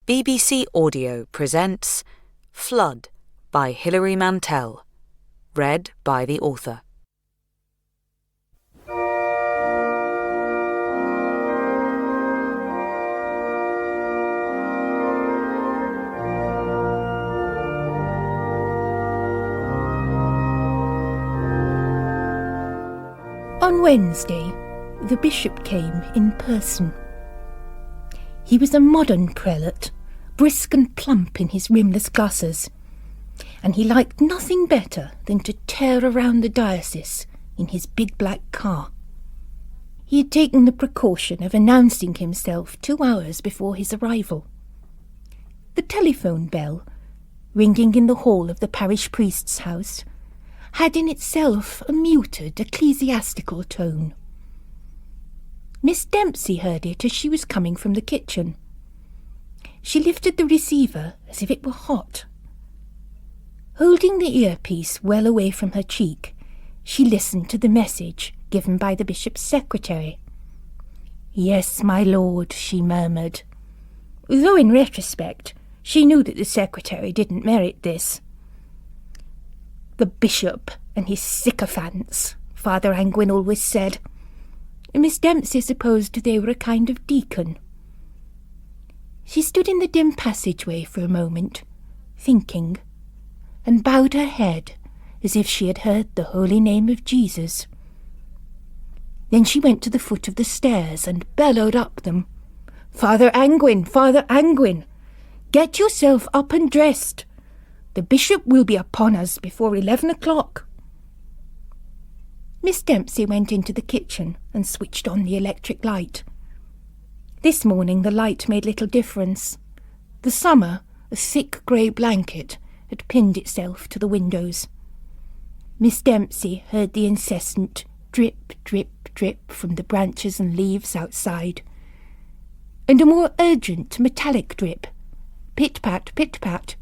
BBC Audio presents Fludd by Hilary Mantel, read by the author. On Wednesday, the bishop came in person. He was a modern prelate, brisk and plump in his rimless glasses, and he liked nothing better than to tear around the diocese in his big black car. He had taken the precaution of announcing himself 2 hours before his arrival. The telephone bell, ringing in the hall of the parish priest's house, had in itself a muted ecclesiastical tone. Miss Dempsey heard it as she was coming from the kitchen. She lifted the receiver as if it were hot. Holding the earpiece well away from her cheek, she listened to the message given by the bishop's secretary. "Yes, my lord," she murmured, though in retrospect she knew that the secretary didn't merit this. "The bishop and his sycophants," Father Angwin always said. Miss Dempsey supposed they were a kind of deacon. She stood in the dim passageway for a moment, thinking, and bowed her head as if she had heard the holy name of Jesus. Then she went to the foot of the stairs and bellowed up them. "Father Angwin, Father Angwin, get yourself up and dressed. The bishop will be upon us before 11 o'clock. Miss Dempsey went into the kitchen and switched on the electric light. This morning the light made little difference. The summer, a thick grey blanket, had pinned itself to the windows. Miss Dempsey heard the incessant drip, drip, drip from the branches and leaves outside, and a more urgent metallic drip, pit-pat, pit-pat.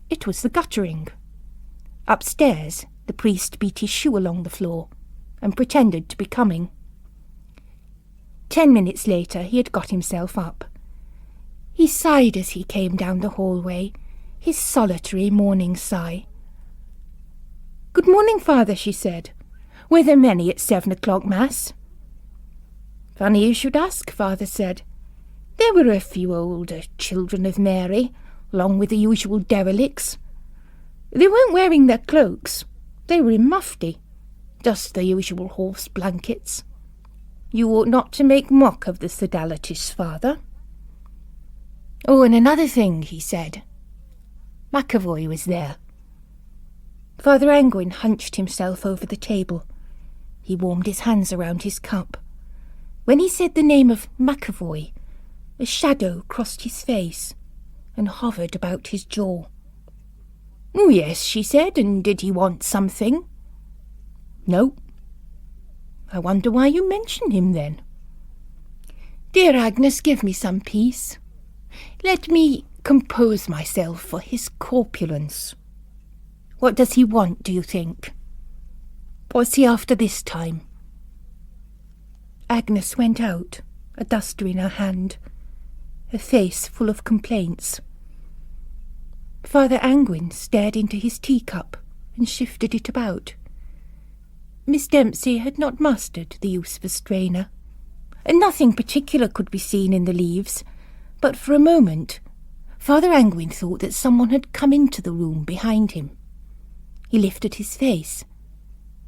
It was the guttering. Upstairs, the priest beat his shoe along the floor and pretended to be coming. 10 minutes later he had got himself up. He sighed as he came down the hallway, his solitary morning sigh. "Good morning, Father," she said. "Were there many at 7 o'clock Mass?" "Funny you should ask," Father said. "There were a few older children of Mary, along with the usual derelicts. They weren't wearing their cloaks. They were in mufti, just the usual horse blankets. You ought not to make mock of the sodalities, Father." "Oh, and another thing," he said. McAvoy was there. Father Angwin hunched himself over the table. He warmed his hands around his cup. When he said the name of McAvoy, a shadow crossed his face and hovered about his jaw. "Oh, yes," she said, "and did he want something?" "No." "I wonder why you mention him, then." "Dear Agnes, give me some peace. Let me compose myself for his corpulence. What does he want, do you think? What's he after this time?" Agnes went out, a duster in her hand, her face full of complaints. Father Angwin stared into his teacup and shifted it about. Miss Dempsey had not mastered the use of a strainer, and nothing particular could be seen in the leaves, but for a moment Father Angwin thought that someone had come into the room behind him. He lifted his face,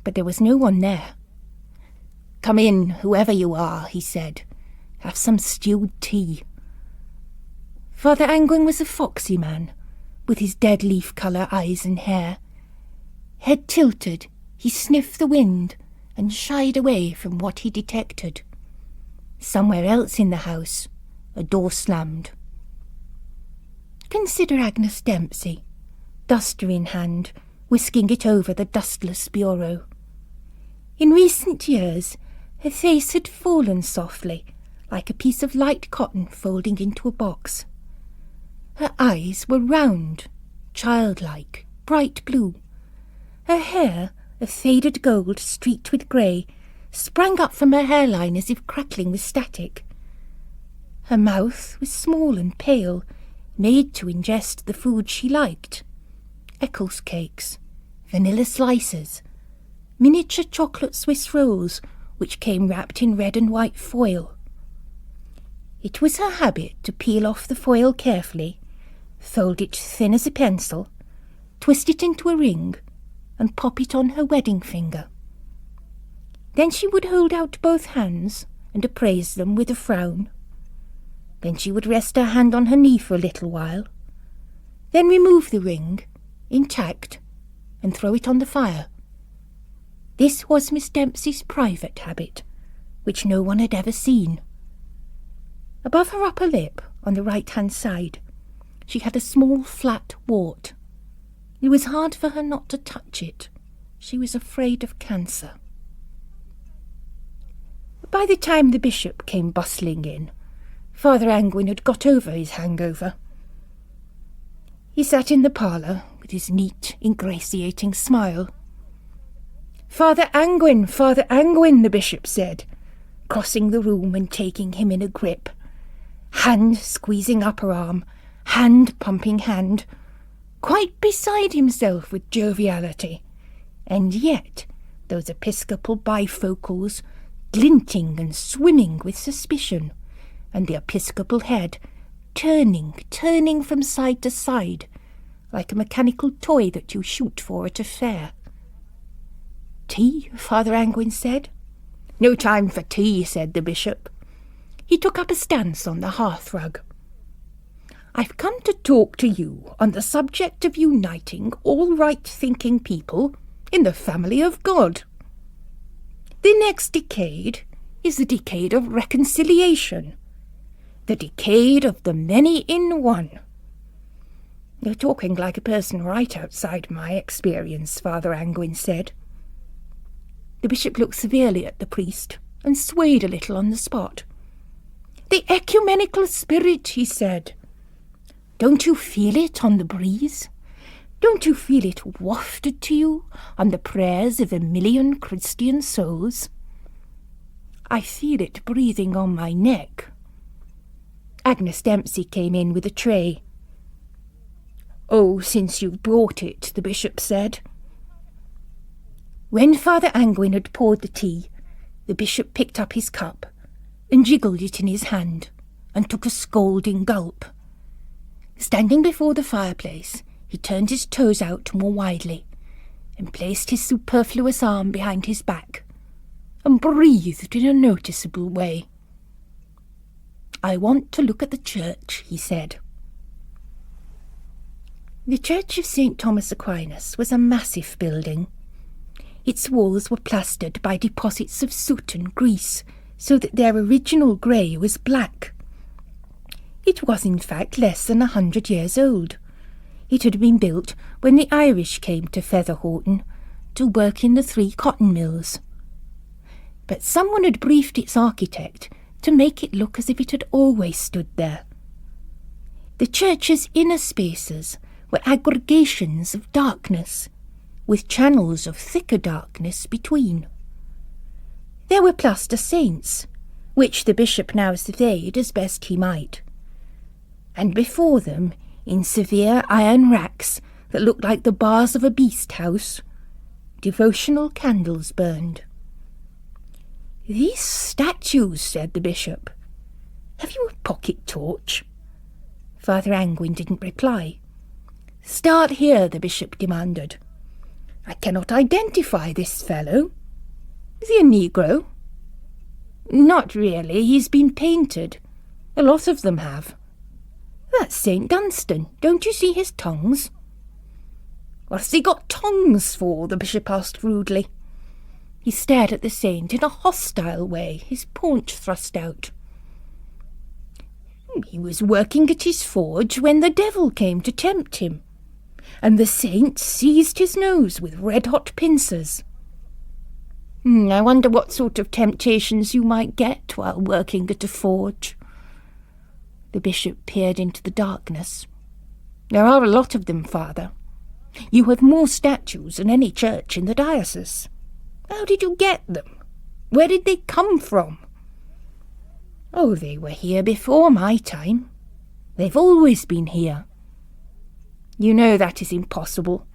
but there was no one there. "Come in, whoever you are," he said. "Have some stewed tea." Father Angwin was a foxy man, with his dead leaf colour eyes and hair. Head tilted, he sniffed the wind and shied away from what he detected. Somewhere else in the house, a door slammed. Consider Agnes Dempsey, duster in hand, whisking it over the dustless bureau. In recent years, her face had fallen softly, like a piece of light cotton folding into a box. Her eyes were round, childlike, bright blue. Her hair, a faded gold streaked with grey, sprang up from her hairline as if crackling with static. Her mouth was small and pale, made to ingest the food she liked. Eccles cakes, vanilla slices, miniature chocolate Swiss rolls which came wrapped in red and white foil. It was her habit to peel off the foil carefully, fold it thin as a pencil, twist it into a ring, and pop it on her wedding finger. Then she would hold out both hands and appraise them with a frown. Then she would rest her hand on her knee for a little while, then remove the ring, intact, and throw it on the fire. This was Miss Dempsey's private habit, which no one had ever seen. Above her upper lip, on the right-hand side, she had a small flat wart. It was hard for her not to touch it. She was afraid of cancer. By the time the bishop came bustling in, Father Angwin had got over his hangover. He sat in the parlour with his neat, ingratiating smile. Father Angwin, the bishop said, crossing the room and taking him in a grip. Hand squeezing upper arm, hand pumping hand, quite beside himself with joviality, and yet those episcopal bifocals glinting and swimming with suspicion, and the episcopal head turning from side to side, like a mechanical toy that you shoot for at a fair. "Tea?" Father Angwin said. "No time for tea," said the bishop. He took up a stance on the hearthrug. "I've come to talk to you on the subject of uniting all right-thinking people in the family of God. The next decade is the decade of reconciliation, the decade of the many in one." "You're talking like a person right outside my experience," Father Angwin said. The bishop looked severely at the priest and swayed a little on the spot. "The ecumenical spirit," he said. "Don't you feel it on the breeze? Don't you feel it wafted to you on the prayers of 1,000,000 Christian souls?" "I feel it breathing on my neck." Agnes Dempsey came in with a tray. "Oh, since you've brought it," the bishop said. When Father Angwin had poured the tea, the bishop picked up his cup and jiggled it in his hand and took a scolding gulp. Standing before the fireplace, he turned his toes out more widely and placed his superfluous arm behind his back and breathed in a noticeable way. "I want to look at the church," he said. The Church of St. Thomas Aquinas was a massive building. Its walls were plastered by deposits of soot and grease, so that their original grey was black. It was in fact less than 100 years old. It had been built when the Irish came to Featherhorton to work in the 3 cotton mills. But someone had briefed its architect to make it look as if it had always stood there. The church's inner spaces were aggregations of darkness, with channels of thicker darkness between. There were plaster saints, which the bishop now surveyed as best he might, and before them, in severe iron racks that looked like the bars of a beast house, devotional candles burned. "These statues," said the bishop. "Have you a pocket torch?" Father Angwin didn't reply. "Start here," the bishop demanded. "I cannot identify this fellow. Is he a Negro?" "Not really. He's been painted. A lot of them have." "That's St. Dunstan. Don't you see his tongues?" "What's he got tongues for?" the bishop asked rudely. He stared at the saint in a hostile way, his paunch thrust out. "He was working at his forge when the devil came to tempt him, and the saint seized his nose with red-hot pincers." "I wonder what sort of temptations you might get while working at a forge." The bishop peered into the darkness. "There are a lot of them, Father. You have more statues than any church in the diocese. How did you get them? Where did they come from?" "Oh, they were here before my time." They've always been here. You know that is impossible.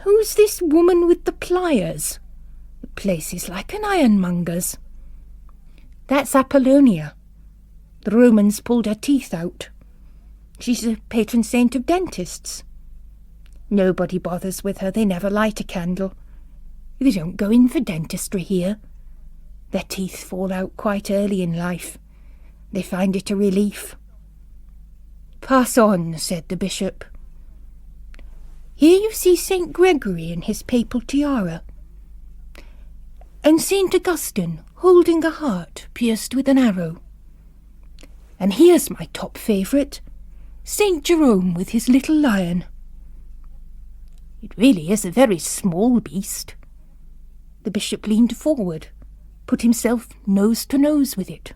Who's this woman with the pliers? The place is like an ironmonger's. That's Apollonia. The Romans pulled her teeth out. She's a patron saint of dentists. Nobody bothers with her. They never light a candle. They don't go in for dentistry here. Their teeth fall out quite early in life. They find it a relief. Pass on, said the bishop. Here you see St. Gregory in his papal tiara, and St. Augustine holding a heart pierced with an arrow. And here's my top favourite, St. Jerome with his little lion. It really is a very small beast. The bishop leaned forward, put himself nose to nose with it.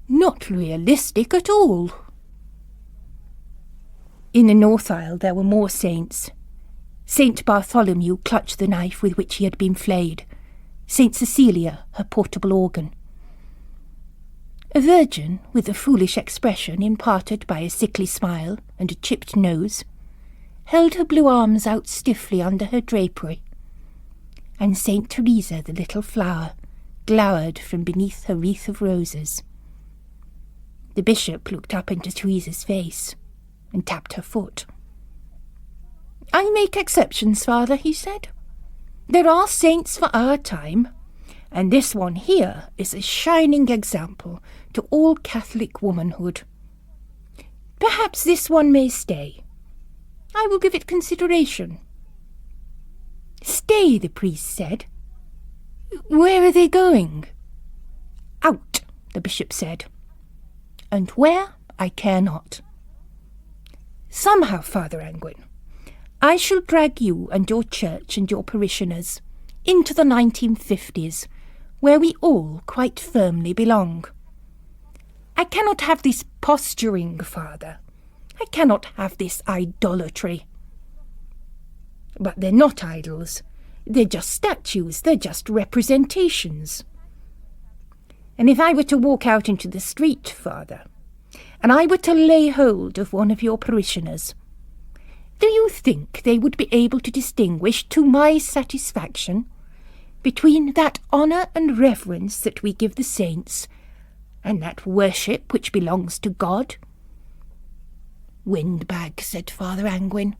Not realistic at all. In the north aisle there were more saints. St. Bartholomew clutched the knife with which he had been flayed. St. Cecilia, her portable organ. A virgin, with a foolish expression imparted by a sickly smile and a chipped nose, held her blue arms out stiffly under her drapery, and St. Teresa, the little flower, glowered from beneath her wreath of roses. The bishop looked up into Teresa's face and tapped her foot. I make exceptions, Father, he said. There are saints for our time, and this one here is a shining example to all Catholic womanhood. Perhaps this one may stay. I will give it consideration. Stay, the priest said. Where are they going? Out, the bishop said. And where, I care not. Somehow, Father Angwin, I shall drag you and your church and your parishioners into the 1950s, where we all quite firmly belong. I cannot have this posturing, Father. I cannot have this idolatry. But they're not idols. They're just statues. They're just representations. And if I were to walk out into the street, Father, and I were to lay hold of one of your parishioners, do you think they would be able to distinguish, to my satisfaction, between that honour and reverence that we give the saints and that worship which belongs to God? Windbag, said Father Angwin.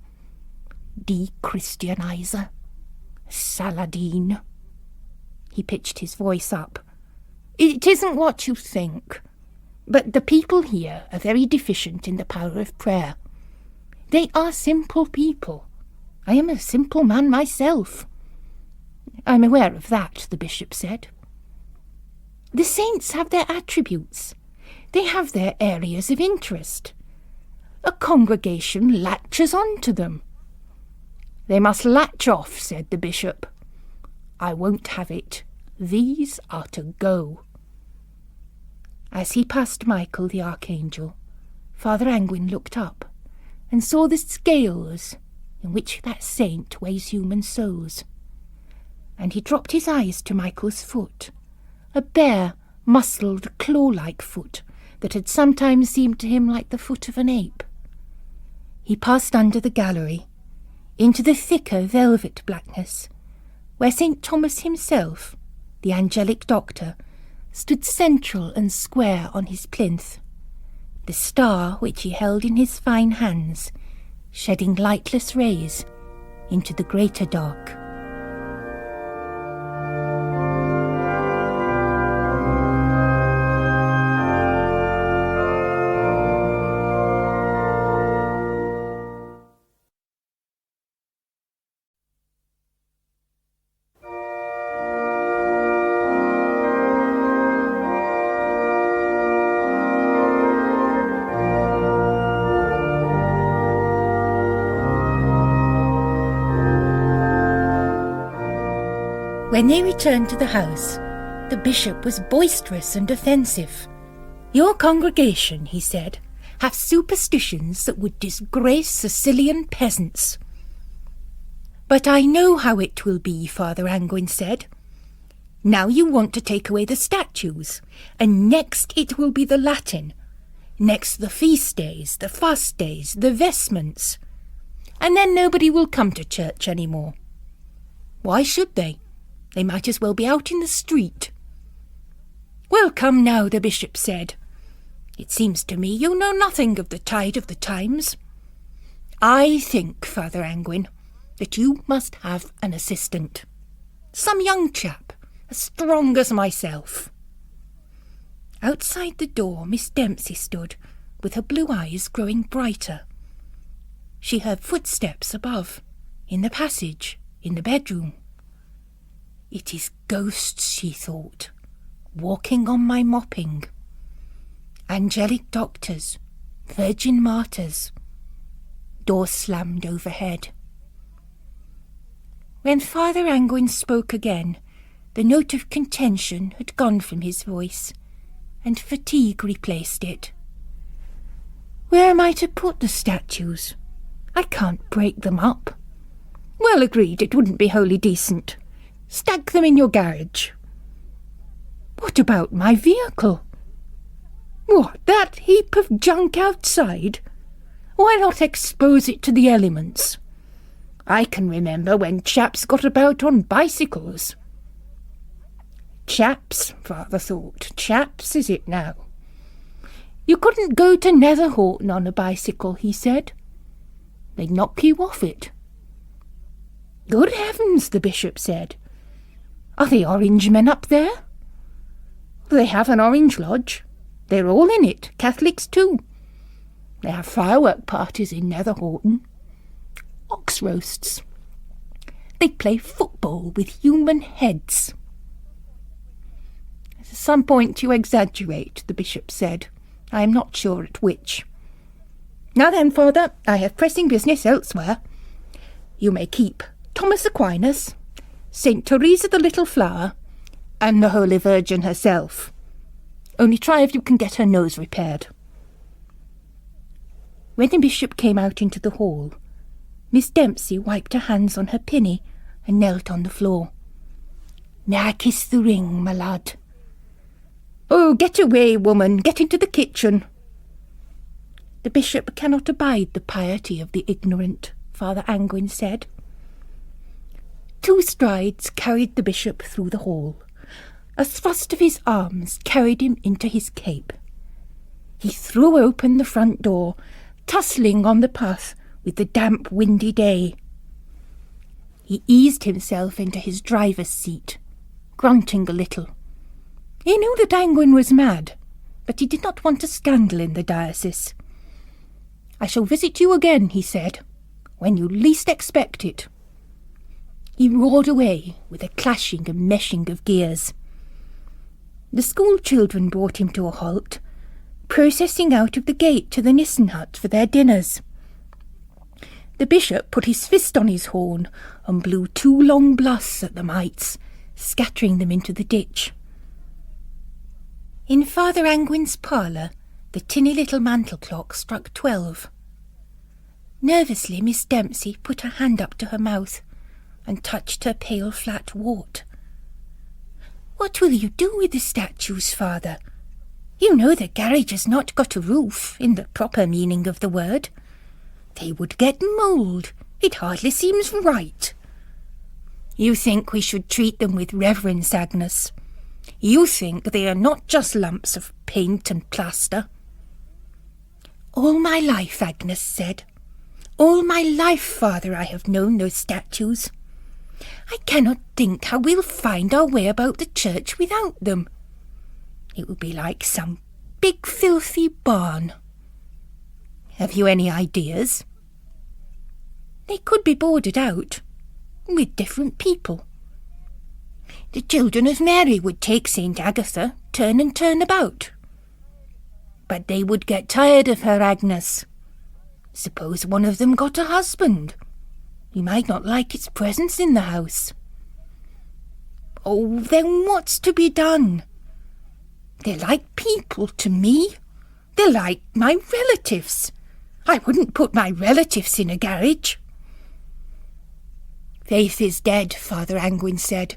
De-Christianizer. Saladin. He pitched his voice up. It isn't what you think. But the people here are very deficient in the power of prayer. They are simple people. I am a simple man myself. I'm aware of that, the bishop said. The saints have their attributes. They have their areas of interest. A congregation latches on to them. They must latch off, said the bishop. I won't have it. These are to go. As he passed Michael the Archangel, Father Angwin looked up and saw the scales in which that saint weighs human souls. And he dropped his eyes to Michael's foot, a bare, muscled, claw-like foot that had sometimes seemed to him like the foot of an ape. He passed under the gallery, into the thicker velvet blackness, where St. Thomas himself, the angelic doctor, stood central and square on his plinth, the star which he held in his fine hands, shedding lightless rays into the greater dark. When they returned to the house, the bishop was boisterous and offensive. Your congregation, he said, have superstitions that would disgrace Sicilian peasants. But I know how it will be, Father Angwin said. Now you want to take away the statues, and next it will be the Latin. Next the feast days, the fast days, the vestments. And then nobody will come to church any more. Why should they? They might as well be out in the street. Well, come now, the bishop said. It seems to me you know nothing of the tide of the times. I think, Father Angwin, that you must have an assistant. Some young chap, as strong as myself. Outside the door Miss Dempsey stood, with her blue eyes growing brighter. She heard footsteps above, in the passage, in the bedroom. It is ghosts, she thought, walking on my mopping. Angelic doctors, virgin martyrs. Door slammed overhead. When Father Angwin spoke again, the note of contention had gone from his voice, and fatigue replaced it. Where am I to put the statues? I can't break them up. Well, agreed, it wouldn't be wholly decent. Stack them in your garage. What about my vehicle? What, that heap of junk outside? Why not expose it to the elements? I can remember when chaps got about on bicycles. Chaps, Father thought. Chaps, is it now? You couldn't go to Netherhoughton on a bicycle, he said. They'd knock you off it. Good heavens, the bishop said. Are the Orange men up there? They have an Orange Lodge. They're all in it, Catholics too. They have firework parties in Netherhoughton. Ox roasts. They play football with human heads. At some point you exaggerate, the bishop said. I am not sure at which. Now then, Father, I have pressing business elsewhere. You may keep Thomas Aquinas, St. Teresa the Little Flower, and the Holy Virgin herself. Only try if you can get her nose repaired. When the bishop came out into the hall, Miss Dempsey wiped her hands on her pinny and knelt on the floor. May I kiss the ring, my lad? Oh, get away, woman, get into the kitchen. The bishop cannot abide the piety of the ignorant, Father Angwin said. 2 strides carried the bishop through the hall. A thrust of his arms carried him into his cape. He threw open the front door, tussling on the path with the damp, windy day. He eased himself into his driver's seat, grunting a little. He knew that Angwin was mad, but he did not want a scandal in the diocese. I shall visit you again, he said, when you least expect it. He roared away with a clashing and meshing of gears. The school children brought him to a halt, processing out of the gate to the Nissen hut for their dinners. The bishop put his fist on his horn and blew 2 long blasts at the mites, scattering them into the ditch. In Father Angwin's parlour, the tinny little mantel clock struck 12. Nervously, Miss Dempsey put her hand up to her mouth and touched her pale flat wart. What will you do with the statues, Father? You know the garage has not got a roof, in the proper meaning of the word. They would get mould. It hardly seems right. You think we should treat them with reverence, Agnes. You think they are not just lumps of paint and plaster. All my life, Agnes said. All my life, Father, I have known those statues. I cannot think how we'll find our way about the church without them. It will be like some big filthy barn. Have you any ideas? They could be boarded out, with different people. The children of Mary would take St. Agatha, turn and turn about. But they would get tired of her, Agnes. Suppose one of them got a husband. He might not like its presence in the house. Oh, then what's to be done? They're like people to me. They're like my relatives. I wouldn't put my relatives in a garage. Faith is dead, Father Angwin said.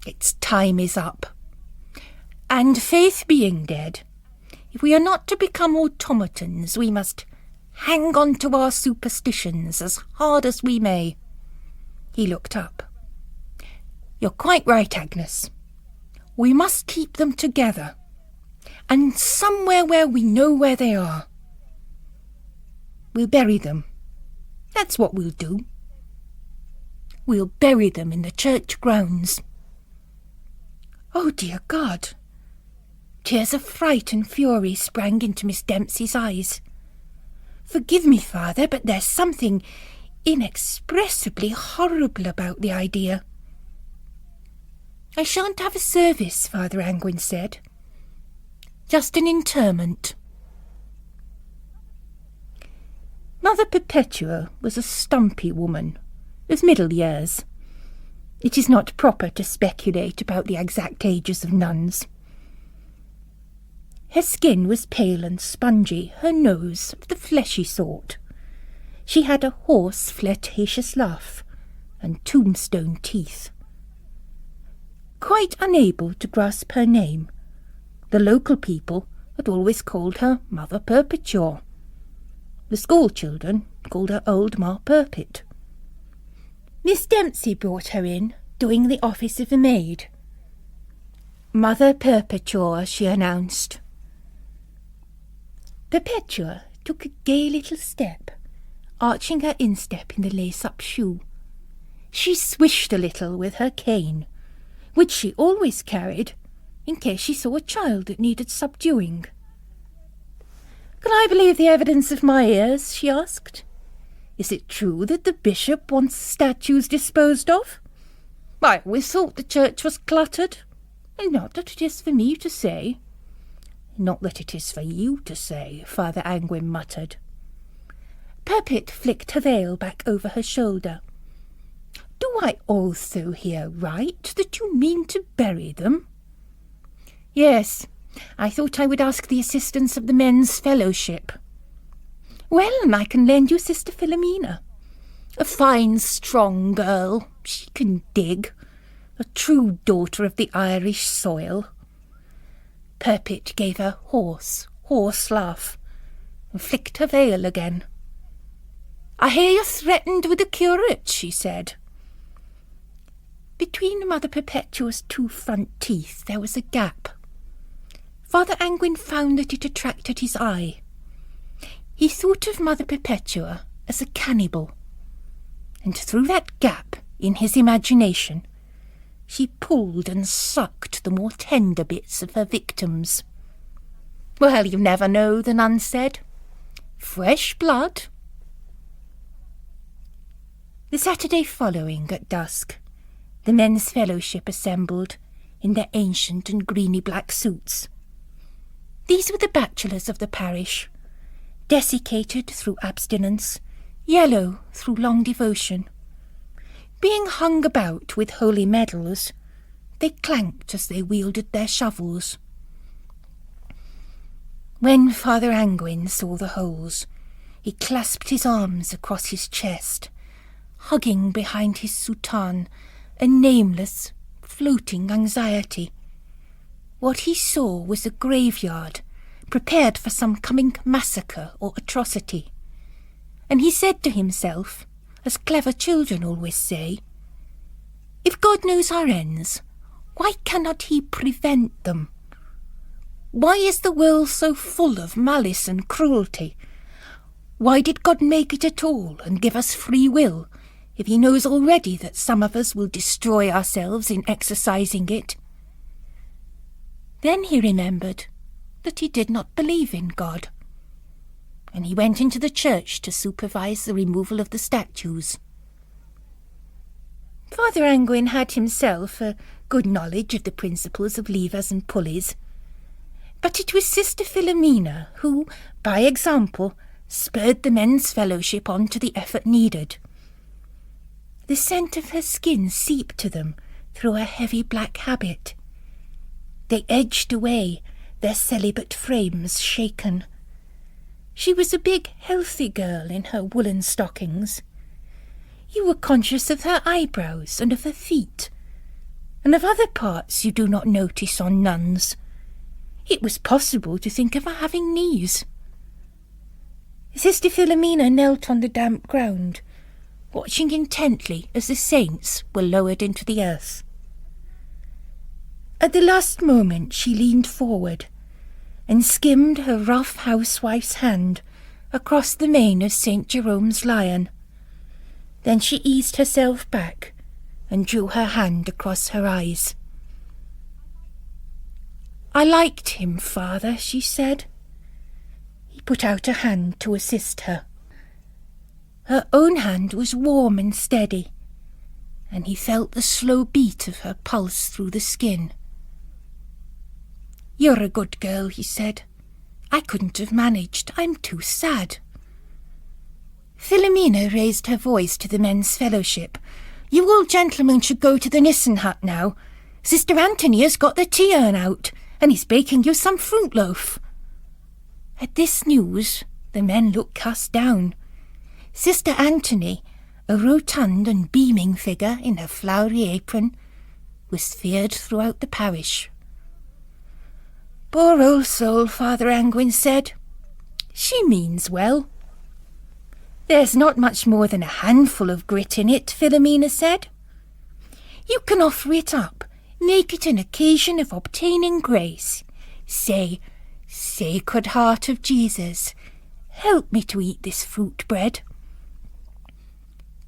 Its time is up. And faith being dead, If we are not to become automatons, we must hang on to our superstitions as hard as we may." He looked up. "You're quite right, Agnes. We must keep them together, and somewhere where we know where they are. We'll bury them. That's what we'll do. We'll bury them in the church grounds." "Oh, dear God!" Tears of fright and fury sprang into Miss Dempsey's eyes. "Forgive me, Father, but there's something inexpressibly horrible about the idea." "I shan't have a service," Father Angwin said. "Just an interment." Mother Perpetua was a stumpy woman, of middle years. It is not proper to speculate about the exact ages of nuns. Her skin was pale and spongy, her nose of the fleshy sort. She had a hoarse, flirtatious laugh, and tombstone teeth. Quite unable to grasp her name, the local people had always called her Mother Perpetua. The school children called her Old Ma Perpet. Miss Dempsey brought her in, doing the office of a maid. "Mother Perpetua," she announced. Perpetua took a gay little step, arching her instep in the lace-up shoe. She swished a little with her cane, which she always carried in case she saw a child that needed subduing. "Can I believe the evidence of my ears?" she asked. "Is it true that the bishop wants statues disposed of? I always thought the church was cluttered. Not that it is for me to say." "Not that it is for you to say," Father Angwin muttered. Perpet flicked her veil back over her shoulder. "Do I also hear right that you mean to bury them?" "Yes. I thought I would ask the assistance of the men's fellowship." "Well, I can lend you Sister Philomena. A fine, strong girl. She can dig. A true daughter of the Irish soil." Perpet gave a hoarse laugh, and flicked her veil again. "I hear you're threatened with the curate," she said. Between Mother Perpetua's two front teeth there was a gap. Father Angwin found that it attracted his eye. He thought of Mother Perpetua as a cannibal, and through that gap in his imagination she pulled and sucked the more tender bits of her victims. "Well, you never know," the nun said. "Fresh blood." The Saturday following, at dusk, the men's fellowship assembled in their ancient and greeny black suits. These were the bachelors of the parish, desiccated through abstinence, yellow through long devotion. Being hung about with holy medals, they clanked as they wielded their shovels. When Father Angwin saw the holes, he clasped his arms across his chest, hugging behind his soutane a nameless, floating anxiety. What he saw was a graveyard prepared for some coming massacre or atrocity, and he said to himself, as clever children always say, "If God knows our ends, why cannot he prevent them? Why is the world so full of malice and cruelty? Why did God make it at all and give us free will, if he knows already that some of us will destroy ourselves in exercising it?" Then he remembered that he did not believe in God, and he went into the church to supervise the removal of the statues. Father Angwin had himself a good knowledge of the principles of levers and pulleys, but it was Sister Philomena who, by example, spurred the men's fellowship on to the effort needed. The scent of her skin seeped to them through her heavy black habit. They edged away, their celibate frames shaken. She was a big, healthy girl in her woolen stockings. You were conscious of her eyebrows and of her feet, and of other parts you do not notice on nuns. It was possible to think of her having knees. Sister Philomena knelt on the damp ground, watching intently as the saints were lowered into the earth. At the last moment she leaned forward and skimmed her rough housewife's hand across the mane of St. Jerome's lion. Then she eased herself back and drew her hand across her eyes. "I liked him, Father," she said. He put out a hand to assist her. Her own hand was warm and steady, and he felt the slow beat of her pulse through the skin. "You're a good girl," he said. "I couldn't have managed. I'm too sad." Philomena raised her voice to the men's fellowship. "You old gentlemen should go to the Nissen hut now. Sister Anthony has got the tea urn out, and he's baking you some fruit loaf." At this news, the men looked cast down. Sister Anthony, a rotund and beaming figure in her flowery apron, was feared throughout the parish. "Poor old soul," Father Angwin said. "She means well." "There's not much more than a handful of grit in it," Philomena said. "You can offer it up, make it an occasion of obtaining grace. Say, Sacred Heart of Jesus, help me to eat this fruit bread."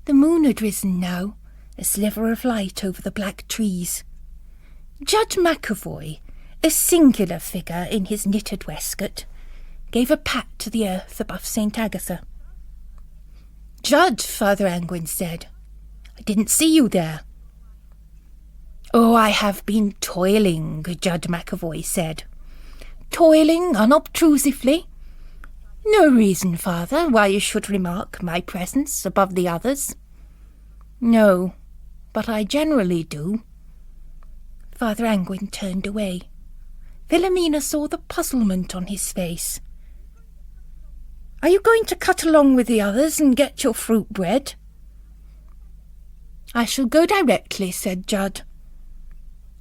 The moon had risen now, a sliver of light over the black trees. Judge McAvoy, a singular figure in his knitted waistcoat, gave a pat to the earth above St. Agatha. "Judge," Father Angwin said, "I didn't see you there." "Oh, I have been toiling," Judge McAvoy said. "Toiling unobtrusively. No reason, Father, why you should remark my presence above the others." "No, but I generally do." Father Angwin turned away. Philomena saw the puzzlement on his face. "Are you going to cut along with the others and get your fruit bread?" "I shall go directly," said Judd.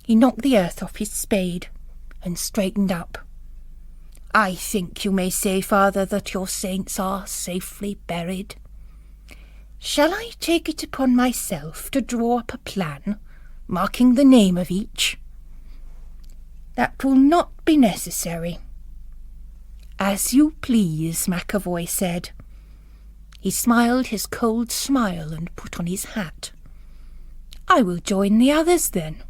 He knocked the earth off his spade and straightened up. "I think you may say, Father, that your saints are safely buried. Shall I take it upon myself to draw up a plan, marking the name of each?" "That will not be necessary." "As you please," McAvoy said. He smiled his cold smile and put on his hat. "I will join the others then."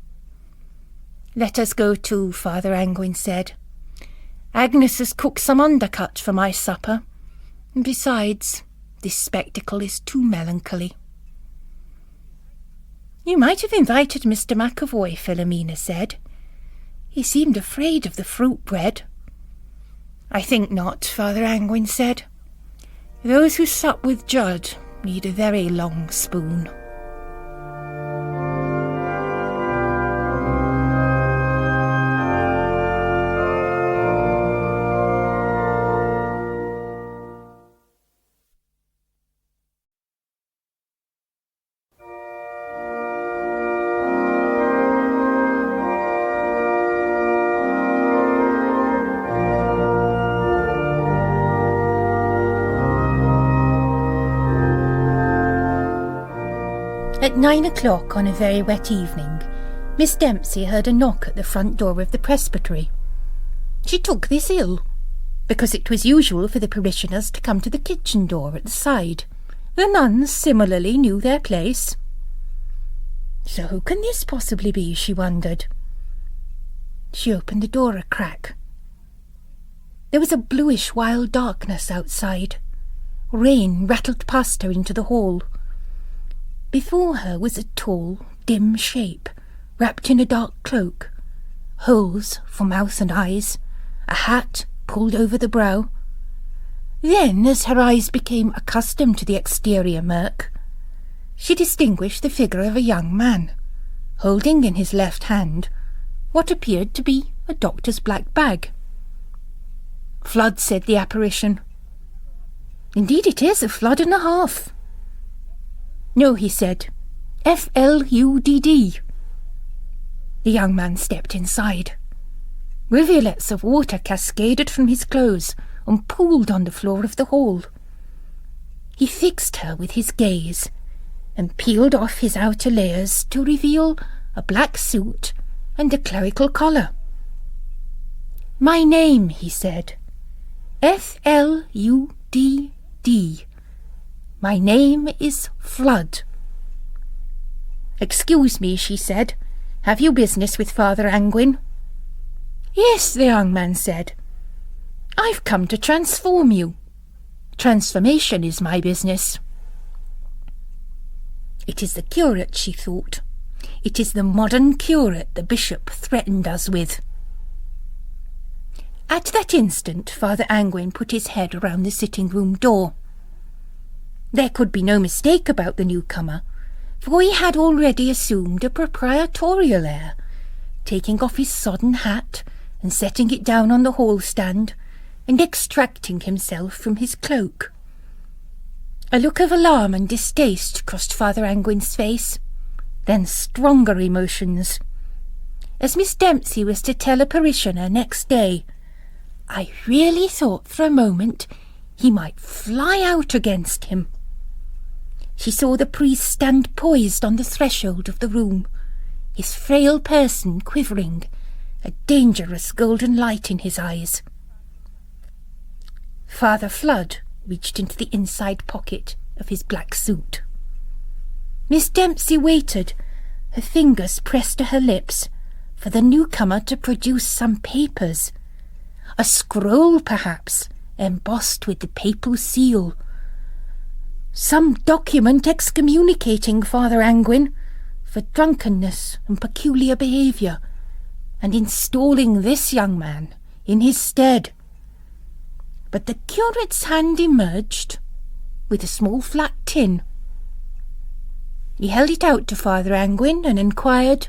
"Let us go too," Father Angwin said. "Agnes has cooked some undercut for my supper. And besides, this spectacle is too melancholy." "You might have invited Mr. McAvoy," Philomena said. "He seemed afraid of the fruit bread." "I think not," Father Angwin said. "Those who sup with Judd need a very long spoon." At 9 o'clock on a very wet evening, Miss Dempsey heard a knock at the front door of the presbytery. She took this ill, because it was usual for the parishioners to come to the kitchen door at the side. The nuns similarly knew their place. So who can this possibly be, she wondered. She opened the door a crack. There was a bluish wild darkness outside. Rain rattled past her into the hall. Before her was a tall, dim shape, wrapped in a dark cloak, holes for mouth and eyes, a hat pulled over the brow. Then, as her eyes became accustomed to the exterior murk, she distinguished the figure of a young man, holding in his left hand what appeared to be a doctor's black bag. "Fludd," said the apparition. "Indeed it is a flood and a half." "No," he said, "Fludd." The young man stepped inside. Rivulets of water cascaded from his clothes and pooled on the floor of the hall. He fixed her with his gaze and peeled off his outer layers to reveal a black suit and a clerical collar. "My name," he said. "F-L-U-D-D. My name is Fludd." "Excuse me," she said. "Have you business with Father Angwin?" "Yes," the young man said. "I've come to transform you. Transformation is my business." It is the curate, she thought. It is the modern curate the bishop threatened us with. At that instant, Father Angwin put his head around the sitting-room door. There could be no mistake about the newcomer, for he had already assumed a proprietorial air, taking off his sodden hat and setting it down on the hall stand, and extracting himself from his cloak. A look of alarm and distaste crossed Father Angwin's face, then stronger emotions. As Miss Dempsey was to tell a parishioner next day, "I really thought for a moment he might fly out against him." She saw the priest stand poised on the threshold of the room, his frail person quivering, a dangerous golden light in his eyes. Father Fludd reached into the inside pocket of his black suit. Miss Dempsey waited, her fingers pressed to her lips, for the newcomer to produce some papers. A scroll, perhaps, embossed with the papal seal. Some document excommunicating Father Angwin for drunkenness and peculiar behaviour, and installing this young man in his stead. But the curate's hand emerged with a small flat tin. He held it out to Father Angwin and inquired,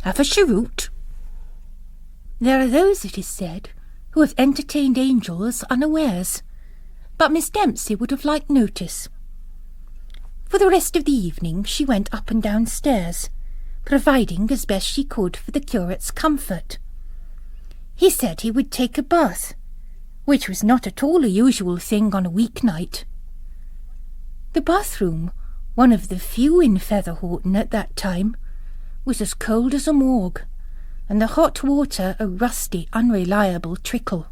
"Have a cheroot?" There are those, it is said, who have entertained angels unawares, but Miss Dempsey would have liked notice. For the rest of the evening she went up and down stairs, providing as best she could for the curate's comfort. He said he would take a bath, which was not at all a usual thing on a weeknight. The bathroom, one of the few in Featherhorton at that time, was as cold as a morgue, and the hot water a rusty, unreliable trickle.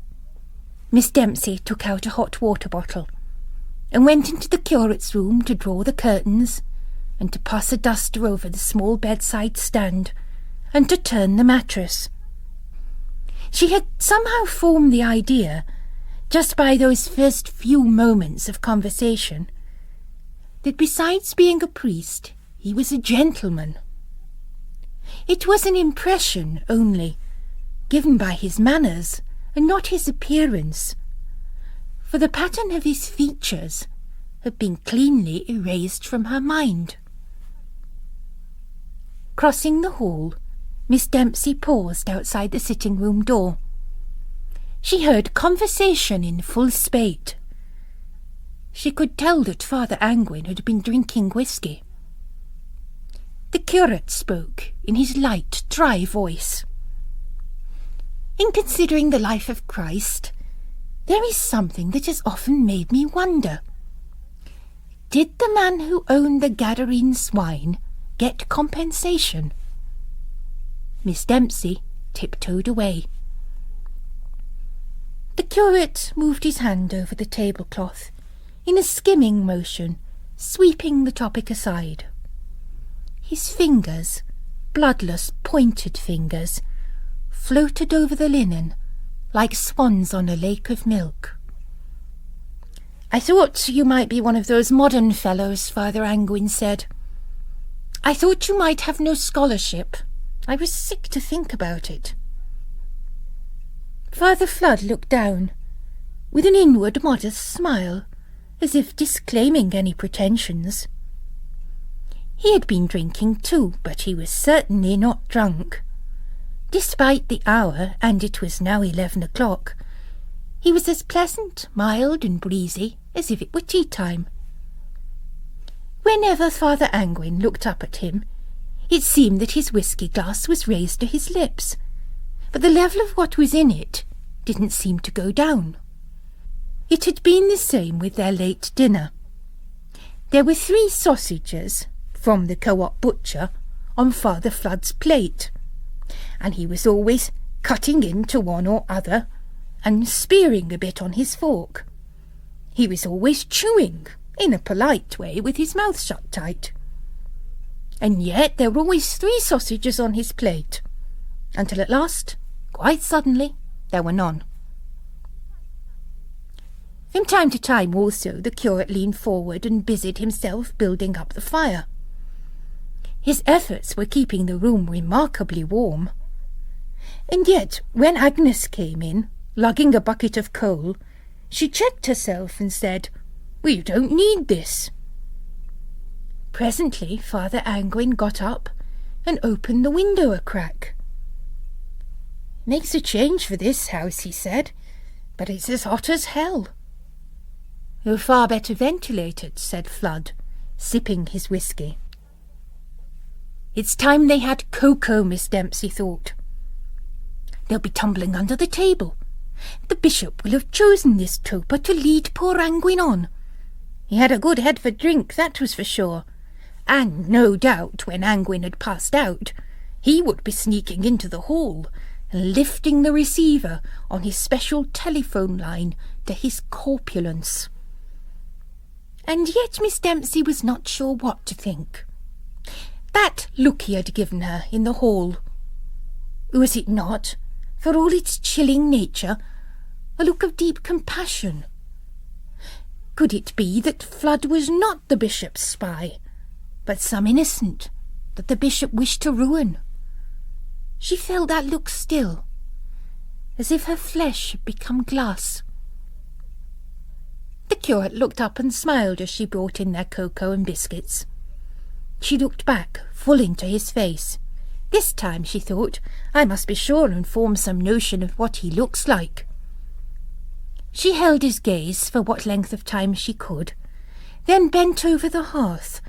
Miss Dempsey took out a hot water bottle and went into the curate's room to draw the curtains and to pass a duster over the small bedside stand and to turn the mattress. She had somehow formed the idea, just by those first few moments of conversation, that besides being a priest, he was a gentleman. It was an impression only, given by his manners and not his appearance, for the pattern of his features had been cleanly erased from her mind. Crossing the hall, Miss Dempsey paused outside the sitting-room door. She heard conversation in full spate. She could tell that Father Angwin had been drinking whisky. The curate spoke in his light, dry voice. "In considering the life of Christ, there is something that has often made me wonder. Did the man who owned the Gadarene swine get compensation?" Miss Dempsey tiptoed away. The curate moved his hand over the tablecloth in a skimming motion, sweeping the topic aside. His fingers, bloodless, pointed fingers, floated over the linen like swans on a lake of milk. "I thought you might be one of those modern fellows," Father Angwin said. "I thought you might have no scholarship. I was sick to think about it." Father Fludd looked down, with an inward modest smile, as if disclaiming any pretensions. He had been drinking too, but he was certainly not drunk. Despite the hour, and it was now 11 o'clock, he was as pleasant, mild and breezy as if it were tea-time. Whenever Father Angwin looked up at him, it seemed that his whisky glass was raised to his lips, but the level of what was in it didn't seem to go down. It had been the same with their late dinner. There were 3 sausages from the co-op butcher on Father Fludd's plate, and he was always cutting into one or other and spearing a bit on his fork. He was always chewing, in a polite way, with his mouth shut tight. And yet there were always 3 sausages on his plate, until at last, quite suddenly, there were none. From time to time also the curate leaned forward and busied himself building up the fire. His efforts were keeping the room remarkably warm. And yet, when Agnes came in, lugging a bucket of coal, she checked herself and said, "We don't need this." Presently Father Angwin got up and opened the window a crack. "Makes a change for this house," he said, "but it's as hot as hell." "You're far better ventilated," said Fludd, sipping his whisky. "It's time they had cocoa," Miss Dempsey thought. "They'll be tumbling under the table. The bishop will have chosen this toper to lead poor Angwin on. He had a good head for drink, that was for sure. And no doubt, when Angwin had passed out, he would be sneaking into the hall and lifting the receiver on his special telephone line to his corpulence." And yet Miss Dempsey was not sure what to think. That look he had given her in the hall, was it not, for all its chilling nature, a look of deep compassion? Could it be that Fludd was not the bishop's spy, but some innocent that the bishop wished to ruin? She felt that look still, as if her flesh had become glass. The curate looked up and smiled as she brought in their cocoa and biscuits. She looked back, full into his face. This time, she thought, I must be sure and form some notion of what he looks like. She held his gaze for what length of time she could, then bent over the hearth,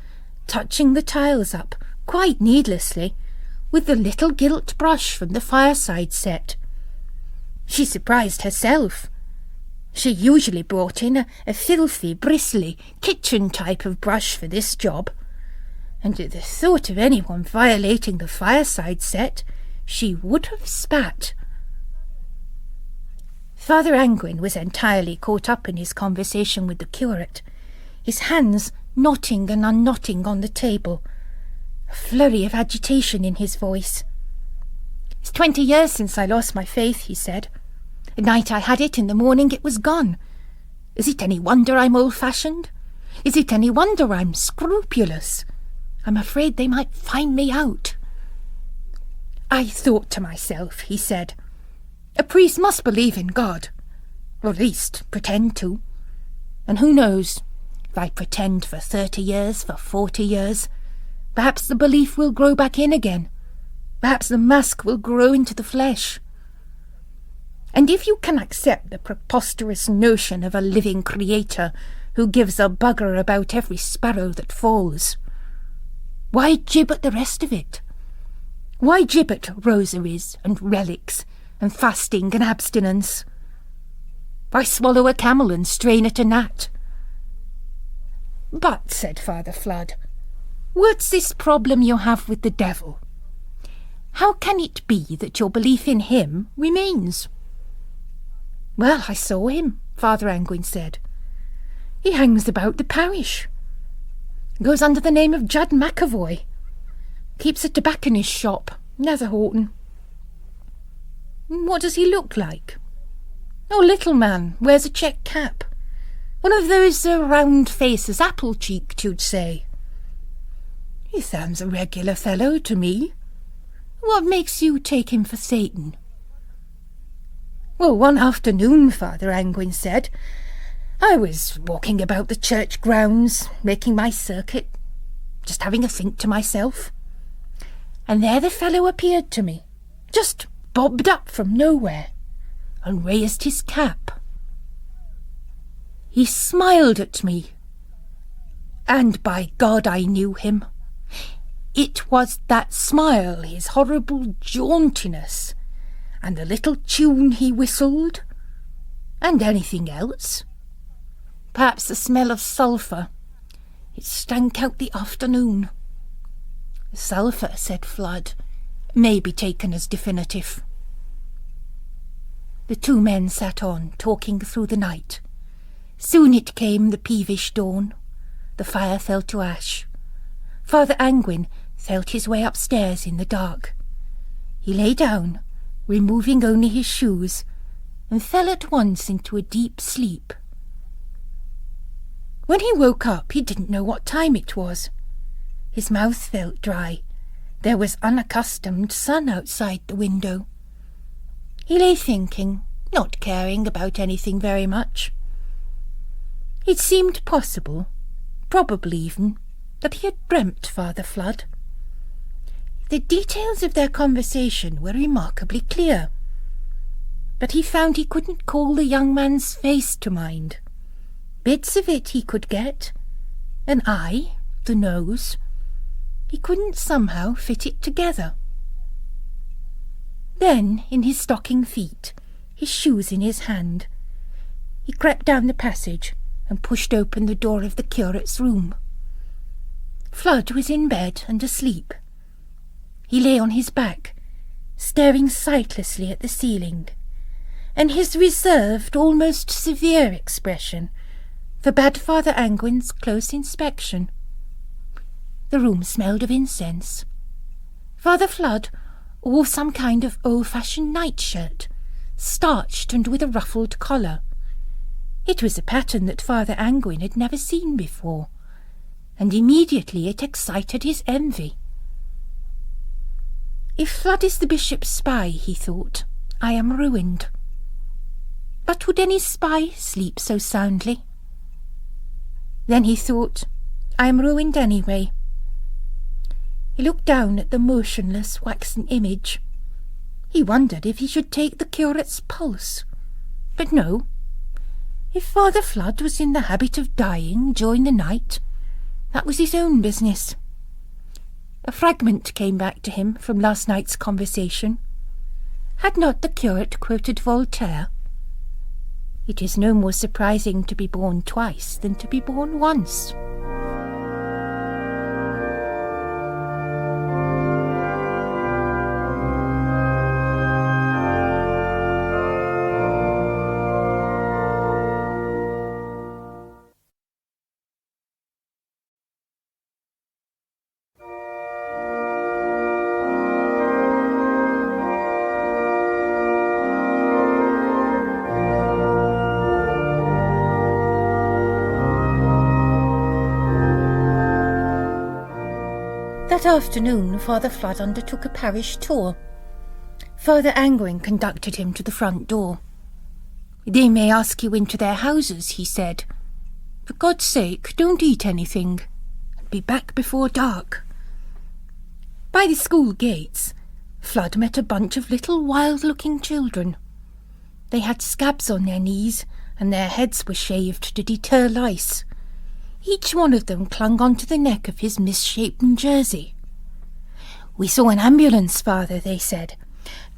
touching the tiles up, quite needlessly, with the little gilt brush from the fireside set. She surprised herself. She usually brought in a filthy, bristly, kitchen type of brush for this job, and at the thought of anyone violating the fireside set, she would have spat. Father Angwin was entirely caught up in his conversation with the curate, his hands knotting and unknotting on the table, a flurry of agitation in his voice. "It's 20 years since I lost my faith," he said. "The night I had it, in the morning it was gone. Is it any wonder I'm old-fashioned? Is it any wonder I'm scrupulous? I'm afraid they might find me out." "I thought to myself," he said, "a priest must believe in God, or at least pretend to. And who knows, if I pretend for 30 years, for 40 years, perhaps the belief will grow back in again. Perhaps the mask will grow into the flesh. And if you can accept the preposterous notion of a living creator who gives a bugger about every sparrow that falls, why jib at the rest of it? Why jib at rosaries and relics and fasting and abstinence? Why swallow a camel and strain at a gnat?" "But," said Father Fludd, "what's this problem you have with the devil? How can it be that your belief in him remains?" "Well, I saw him," Father Angwin said. "He hangs about the parish. Goes under the name of Judd McAvoy. Keeps a tobacconist's shop, Netherhorton." "What does he look like?" "Oh, little man, wears a check cap. One of those round faces, apple-cheeked, you'd say." "He sounds a regular fellow to me. What makes you take him for Satan?" "Well, one afternoon," Father Angwin said, "I was walking about the church grounds, making my circuit, just having a think to myself. And there the fellow appeared to me, just bobbed up from nowhere, and raised his cap. He smiled at me, and by God I knew him. It was that smile, his horrible jauntiness, and the little tune he whistled, and anything else. Perhaps the smell of sulphur. It stank out the afternoon. Sulphur, said Fludd, may be taken as definitive. The two men sat on, talking through the night. Soon it came the peevish dawn. The fire fell to ash. Father Angwin felt his way upstairs in the dark. He lay down, removing only his shoes, and fell at once into a deep sleep. When he woke up, he didn't know what time it was. His mouth felt dry. There was unaccustomed sun outside the window. He lay thinking, not caring about anything very much. It seemed possible, probable even, that he had dreamt Father Fludd. The details of their conversation were remarkably clear, but he found he couldn't call the young man's face to mind. Bits of it he could get, an eye, the nose. He couldn't somehow fit it together. Then, in his stocking feet, his shoes in his hand, he crept down the passage and pushed open the door of the curate's room. Fludd was in bed and asleep. He lay on his back, staring sightlessly at the ceiling, and his reserved, almost severe expression forbade Father Angwin's close inspection. The room smelled of incense. Father Fludd wore some kind of old-fashioned nightshirt, starched and with a ruffled collar. It was a pattern that Father Angwin had never seen before, and immediately it excited his envy. If Fludd is the bishop's spy, he thought, I am ruined. But would any spy sleep so soundly? Then he thought, I am ruined anyway. He looked down at the motionless waxen image. He wondered if he should take the curate's pulse. But no. If Father Fludd was in the habit of dying during the night, that was his own business. A fragment came back to him from last night's conversation. Had not the curate quoted Voltaire? It is no more surprising to be born twice than to be born once. That afternoon, Father Fludd undertook a parish tour. Father Angwin conducted him to the front door. They may ask you into their houses, he said. For God's sake, don't eat anything. Be back before dark. By the school gates, Fludd met a bunch of little wild-looking children. They had scabs on their knees, and their heads were shaved to deter lice. Each one of them clung onto the neck of his misshapen jersey. We saw an ambulance, Father, they said.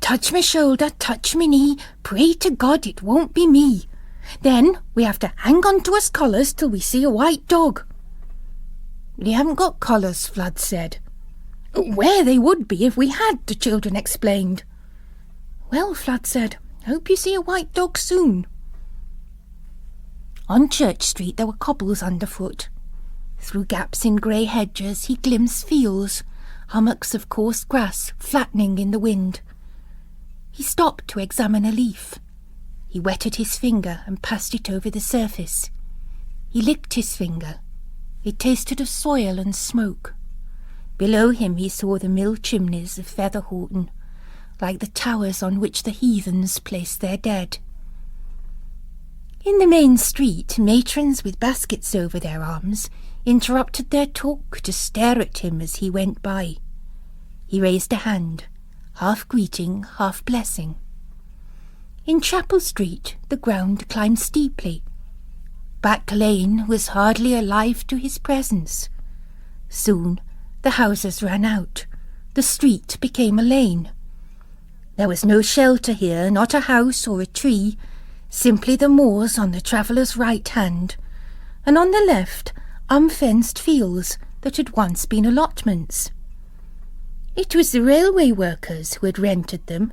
Touch me shoulder, touch me knee, pray to God it won't be me. Then we have to hang on to us collars till we see a white dog. We haven't got collars, Fludd said. Where they would be if we had, the children explained. Well, Fludd said, hope you see a white dog soon. On Church Street there were cobbles underfoot. Through gaps in grey hedges he glimpsed fields, hummocks of coarse grass flattening in the wind. He stopped to examine a leaf. He wetted his finger and passed it over the surface. He licked his finger. It tasted of soil and smoke. Below him he saw the mill chimneys of Featherhorton, like the towers on which the heathens placed their dead. In the main street, matrons with baskets over their arms interrupted their talk to stare at him as he went by. He raised a hand, half greeting, half blessing. In Chapel Street the ground climbed steeply. Back Lane was hardly alive to his presence. Soon the houses ran out. The street became a lane. There was no shelter here, not a house or a tree, simply the moors on the traveller's right hand, and on the left unfenced fields that had once been allotments. It was the railway workers who had rented them,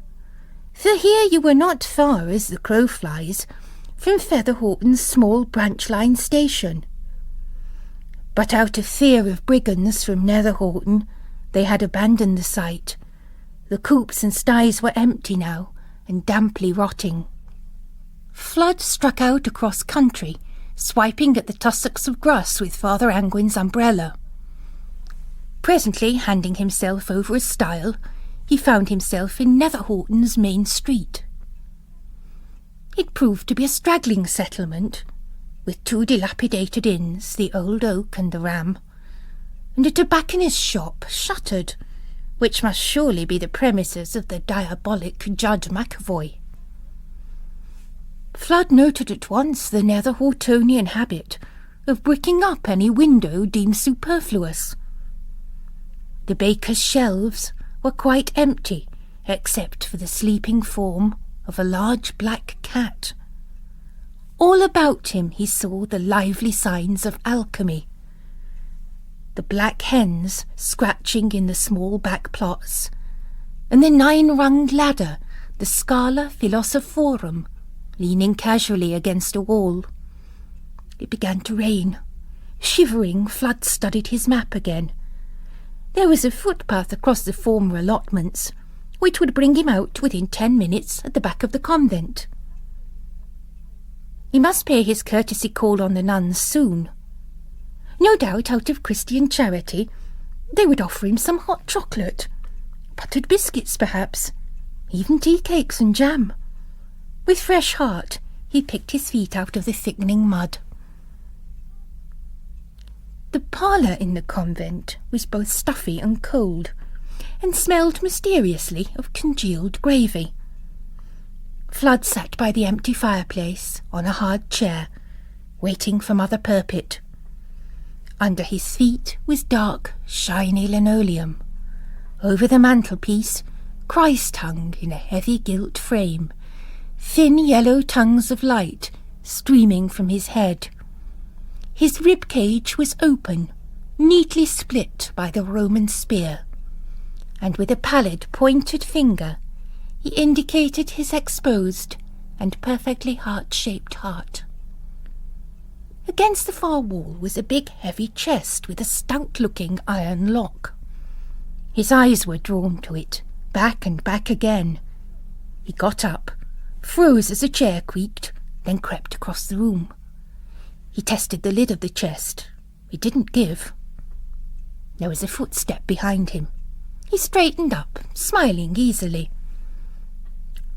for here you were not far, as the crow flies, from Featherhorton's small branch line station. But out of fear of brigands from Netherhorton, they had abandoned the site. The coops and sties were empty now, and damply rotting. Fludd struck out across country, swiping at the tussocks of grass with Father Angwin's umbrella. Presently, handing himself over a stile, he found himself in Netherhorton's main street. It proved to be a straggling settlement, with 2 dilapidated inns, the Old Oak and the Ram, and a tobacconist's shop shuttered, which must surely be the premises of the diabolic Judge McAvoy. Fludd noted at once the Netherhortonian habit of bricking up any window deemed superfluous. The baker's shelves were quite empty, except for the sleeping form of a large black cat. All about him he saw the lively signs of alchemy. The black hens scratching in the small back plots, and the 9-runged ladder, the Scala Philosophorum, leaning casually against a wall. It began to rain. Shivering, Fludd studied his map again. There was a footpath across the former allotments, which would bring him out within 10 minutes at the back of the convent. He must pay his courtesy call on the nuns soon. No doubt, out of Christian charity, they would offer him some hot chocolate, buttered biscuits perhaps, even tea cakes and jam. With fresh heart, he picked his feet out of the thickening mud. The parlour in the convent was both stuffy and cold, and smelled mysteriously of congealed gravy. Fludd sat by the empty fireplace on a hard chair, waiting for Mother Purpit. Under his feet was dark, shiny linoleum. Over the mantelpiece, Christ hung in a heavy gilt frame, thin yellow tongues of light streaming from his head. His rib cage was open, neatly split by the Roman spear, and with a pallid, pointed finger he indicated his exposed and perfectly heart-shaped heart. Against the far wall was a big, heavy chest with a stout-looking iron lock. His eyes were drawn to it, back and back again. He got up, froze as a chair creaked, then crept across the room. He tested the lid of the chest. It didn't give. There was a footstep behind him. He straightened up, smiling easily.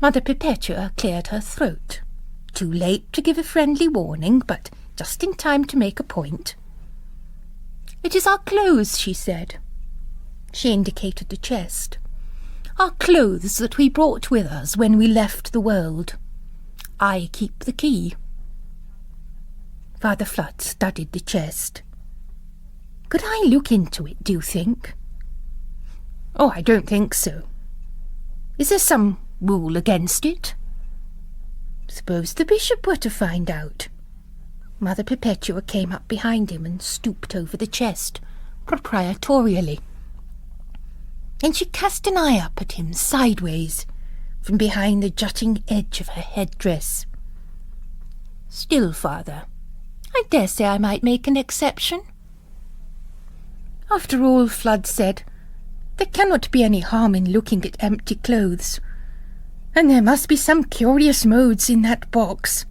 Mother Perpetua cleared her throat. Too late to give a friendly warning, but just in time to make a point. "It is our clothes," she said. She indicated the chest. "Our clothes that we brought with us when we left the world. I keep the key." Father Fludd studied the chest. "Could I look into it, do you think?" "Oh, I don't think so. Is there some rule against it?" "Suppose the bishop were to find out?" Mother Perpetua came up behind him and stooped over the chest, proprietorially. And she cast an eye up at him sideways, from behind the jutting edge of her headdress. "Still, Father, I dare say I might make an exception." "After all," Fludd said, "there cannot be any harm in looking at empty clothes. And there must be some curious modes in that box."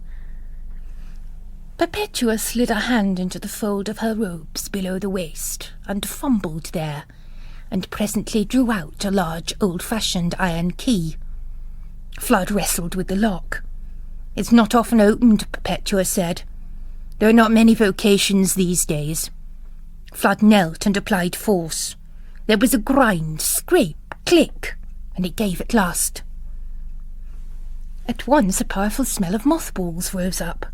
Perpetua slid a hand into the fold of her robes below the waist and fumbled there, and presently drew out a large old-fashioned iron key. Fludd wrestled with the lock. "It's not often opened," Perpetua said. "There are not many vocations these days." Fludd knelt and applied force. There was a grind, scrape, click, and it gave at last. At once a powerful smell of mothballs rose up.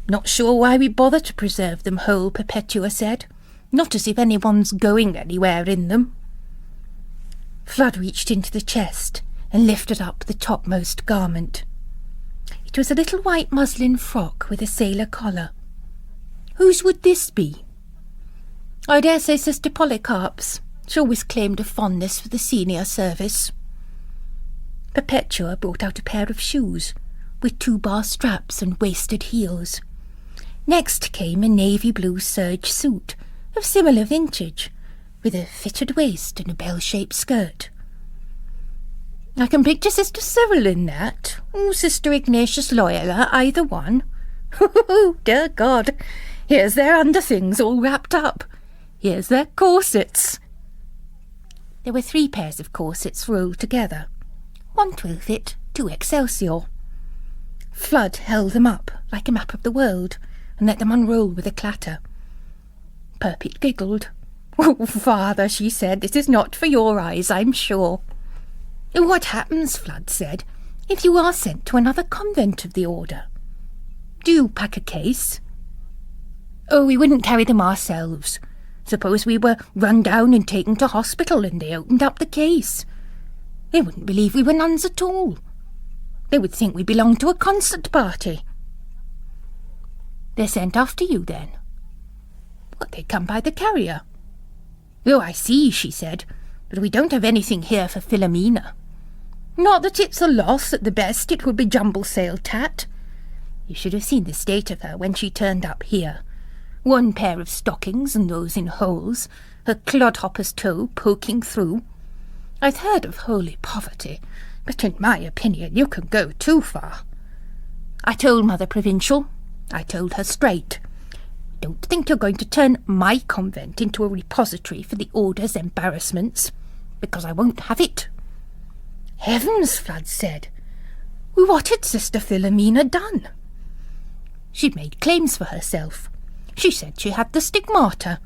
"Not sure why we bother to preserve them whole," Perpetua said. "Not as if anyone's going anywhere in them." Fludd reached into the chest and lifted up the topmost garment. It was a little white muslin frock with a sailor collar. Whose would this be? I dare say Sister Polycarp's. She always claimed a fondness for the senior service. Perpetua brought out a pair of shoes, with 2-bar straps and waisted heels. Next came a navy blue serge suit, of similar vintage, with a fitted waist and a bell-shaped skirt. I can picture Sister Cyril in that, or Sister Ignatius Loyola, either one. Oh, dear God, here's their underthings all wrapped up. Here's their corsets. There were 3 pairs of corsets rolled together. 1 12-it, 2 Excelsior. Fludd held them up like a map of the world and let them unroll with a clatter. Purpit giggled. "Oh, Father," she said, "this is not for your eyes, I'm sure." "What happens," Fludd said, "if you are sent to another convent of the order? Do you pack a case?" "Oh, we wouldn't carry them ourselves. Suppose we were run down and taken to hospital and they opened up the case. They wouldn't believe we were nuns at all. They would think we belonged to a concert party." "They're sent after you, then?" "What, they come by the carrier." "Oh, I see," she said, "but we don't have anything here for Philomena. Not that it's a loss. At the best it would be jumble-sail tat. You should have seen the state of her when she turned up here. 1 pair of stockings, and those in holes, her clodhopper's toe poking through. I've heard of holy poverty, but in my opinion you can go too far. I told Mother Provincial. I told her straight. Don't think you're going to turn my convent into a repository for the order's embarrassments, because I won't have it." "Heavens," Fludd said. "What had Sister Philomena done?" "She'd made claims for herself. She said she had the stigmata.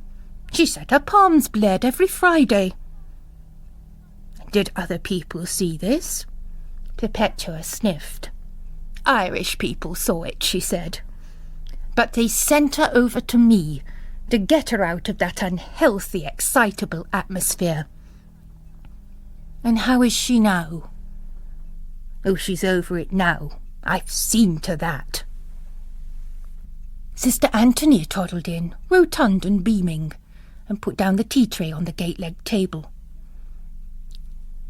She said her palms bled every Friday." "Did other people see this?" Perpetua sniffed. "Irish people saw it," she said. "But they sent her over to me to get her out of that unhealthy, excitable atmosphere." "And how is she now?" "Oh, she's over it now. I've seen to that." Sister Anthony toddled in, rotund and beaming, and put down the tea tray on the gate-legged table.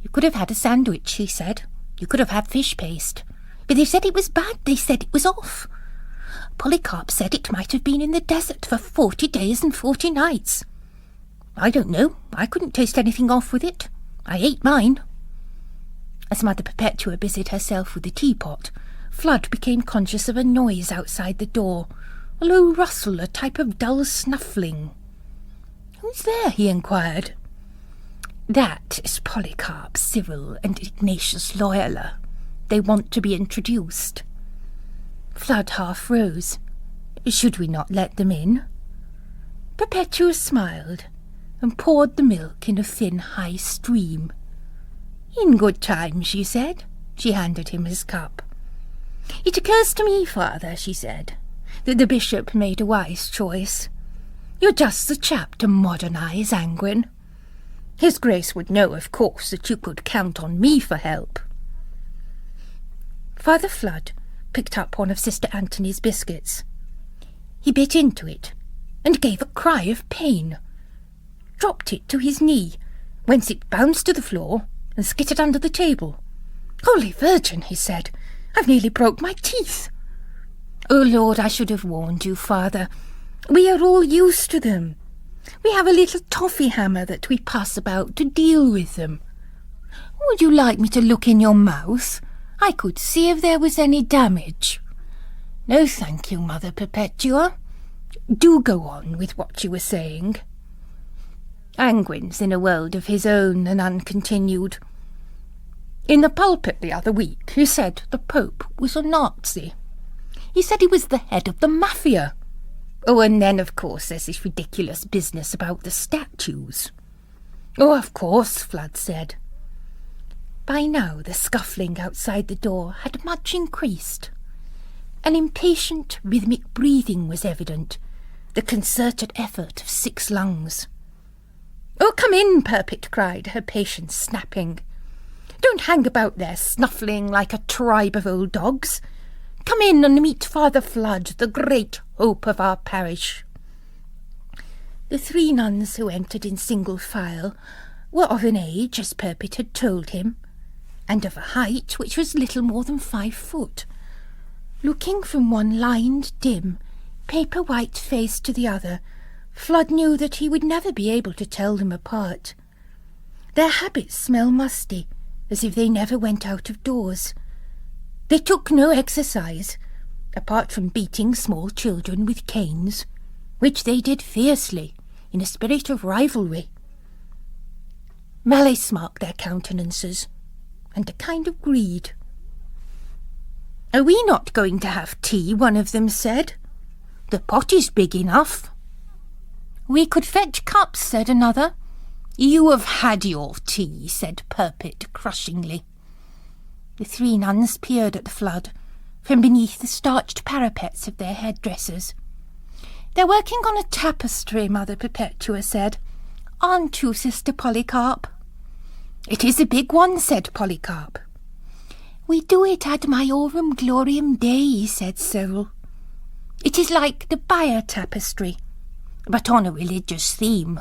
"You could have had a sandwich," she said. "You could have had fish paste. But they said it was bad. They said it was off. Polycarp said it might have been in the desert for 40 days and 40 nights. I don't know. I couldn't taste anything off with it. I ate mine." As Mother Perpetua busied herself with the teapot, Fludd became conscious of a noise outside the door, a low rustle, a type of dull snuffling. "Who's there?" he inquired. "That is Polycarp, Cyril, and Ignatius Loyola. They want to be introduced." Fludd half rose. "Should we not let them in?" Perpetua smiled and poured the milk in a thin, high stream. "In good time," she said. She handed him his cup. "It occurs to me, Father," she said, "that the bishop made a wise choice. You're just the chap to modernise Angwin. His Grace would know, of course, that you could count on me for help." Father Fludd picked up one of Sister Anthony's biscuits. He bit into it and gave a cry of pain, dropped it to his knee, whence it bounced to the floor and skittered under the table. "Holy Virgin," he said, "I've nearly broke my teeth." "Oh, Lord, I should have warned you, Father. We are all used to them. We have a little toffee hammer that we pass about to deal with them. Would you like me to look in your mouth? I could see if there was any damage." "No, thank you, Mother Perpetua. Do go on with what you were saying." Angwin's in a world of his own, and uncontinued. "In the pulpit the other week he said the Pope was a Nazi. He said he was the head of the mafia. Oh, and then, of course, there's this ridiculous business about the statues." "Oh, of course," Fludd said. By now the scuffling outside the door had much increased. An impatient, rhythmic breathing was evident, the concerted effort of 6 lungs. "Oh, come in," Purpit cried, her patience snapping. Don't hang about there snuffling like a tribe of old dogs. Come in and meet Father Fludd, the great hope of our parish." The 3 nuns who entered in single file were of an age, as Purpit had told him, and of a height which was little more than 5 foot. Looking from one lined, dim, paper-white face to the other, Fludd knew that he would never be able to tell them apart. Their habits smell musty, as if they never went out of doors. They took no exercise, apart from beating small children with canes, which they did fiercely, in a spirit of rivalry. Malice marked their countenances, and a kind of greed. "Are we not going to have tea?" one of them said. "The pot is big enough." "We could fetch cups," said another. "You have had your tea," said Purpit crushingly. The 3 nuns peered at the flood from beneath the starched parapets of their headdresses. "They're working on a tapestry," Mother Perpetua said. "Aren't you, Sister Polycarp?" "It is a big one," said Polycarp. "We do it ad Maiorum Gloriam Dei," said Cyril. "It is like the Bayer tapestry, but on a religious theme."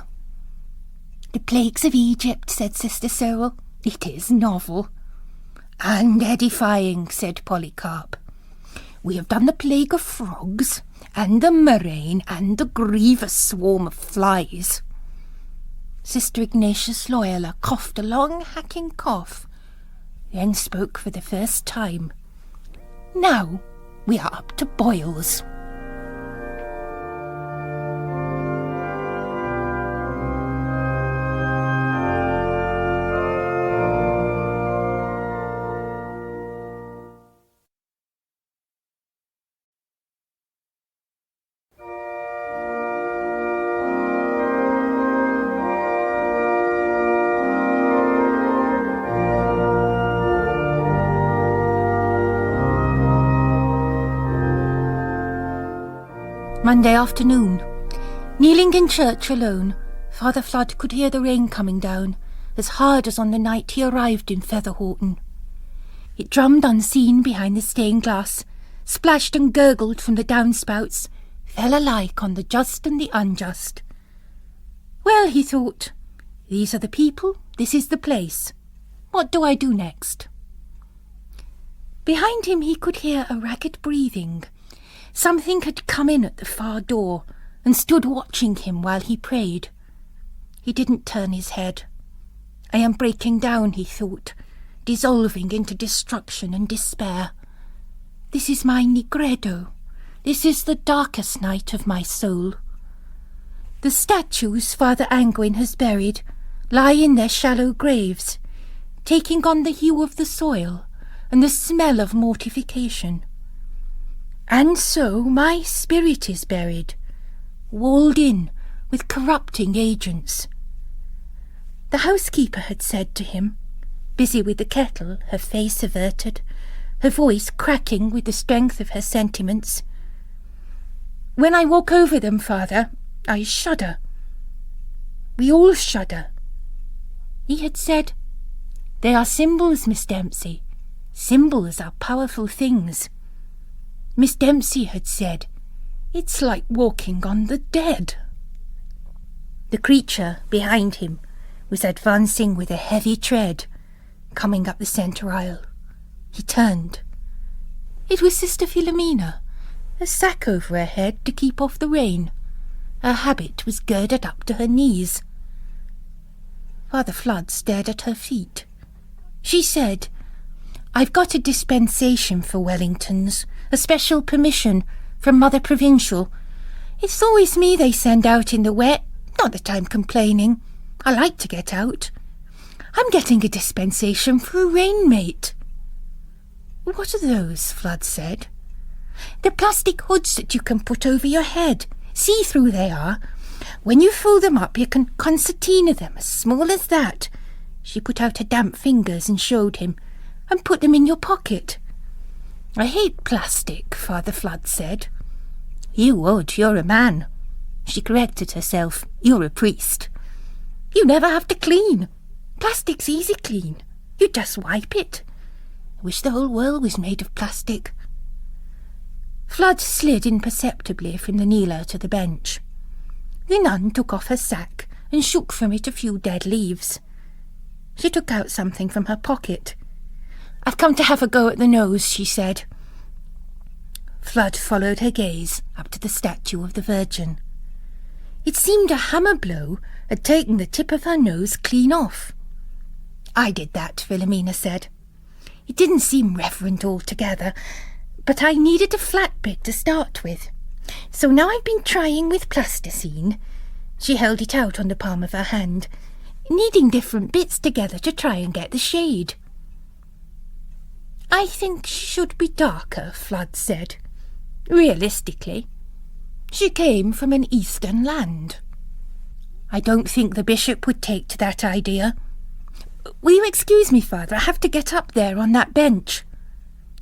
"The plagues of Egypt," said Sister Cyril. "It is novel." "And edifying," said Polycarp. "We have done the plague of frogs, and the murrain, and the grievous swarm of flies." Sister Ignatius Loyola coughed a long hacking cough, then spoke for the first time. "Now we are up to boils." Monday afternoon. Kneeling in church alone, Father Fludd could hear the rain coming down, as hard as on the night he arrived in Featherhorton. It drummed unseen behind the stained glass, splashed and gurgled from the downspouts, fell alike on the just and the unjust. "Well," he thought, "these are the people, this is the place. What do I do next?" Behind him he could hear a ragged breathing. Something had come in at the far door and stood watching him while he prayed. He didn't turn his head. "I am breaking down," he thought, dissolving into destruction and despair. "This is my nigredo. This is the darkest night of my soul." The statues Father Anguin has buried lie in their shallow graves, taking on the hue of the soil and the smell of mortification. And so my spirit is buried, walled in with corrupting agents. The housekeeper had said to him, busy with the kettle, her face averted, her voice cracking with the strength of her sentiments, "When I walk over them, Father, I shudder. We all shudder." He had said, "They are symbols, Miss Dempsey. Symbols are powerful things." Miss Dempsey had said, "It's like walking on the dead." The creature behind him was advancing with a heavy tread, coming up the centre aisle. He turned. It was Sister Philomena, a sack over her head to keep off the rain. Her habit was girded up to her knees. Father Fludd stared at her feet. She said, "I've got a dispensation for Wellingtons, a special permission from Mother Provincial. It's always me they send out in the wet, not that I'm complaining. I like to get out. I'm getting a dispensation for a rainmate." "What are those?" Fludd said. "The plastic hoods that you can put over your head. See-through they are. When you fold them up, you can concertina them as small as that." She put out her damp fingers and showed him, "and put them in your pocket." "I hate plastic," Father Fludd said. "You would, you're a man." She corrected herself. "You're a priest." "You never have to clean. Plastic's easy clean. You just wipe it. I wish the whole world was made of plastic. Fludd slid imperceptibly from the kneeler to the bench. The nun took off her sack and shook from it a few dead leaves. She took out something from her pocket. "I've come to have a go at the nose," she said. Fludd followed her gaze up to the statue of the Virgin. It seemed a hammer blow had taken the tip of her nose clean off. "I did that," Philomena said. "It didn't seem reverent altogether, but I needed a flat bit to start with. So now I've been trying with plasticine." She held it out on the palm of her hand, kneading different bits together to try and get the shade. "I think she should be darker," Fludd said. "Realistically. She came from an eastern land." "I don't think the bishop would take to that idea. Will you excuse me, Father? I have to get up there on that bench."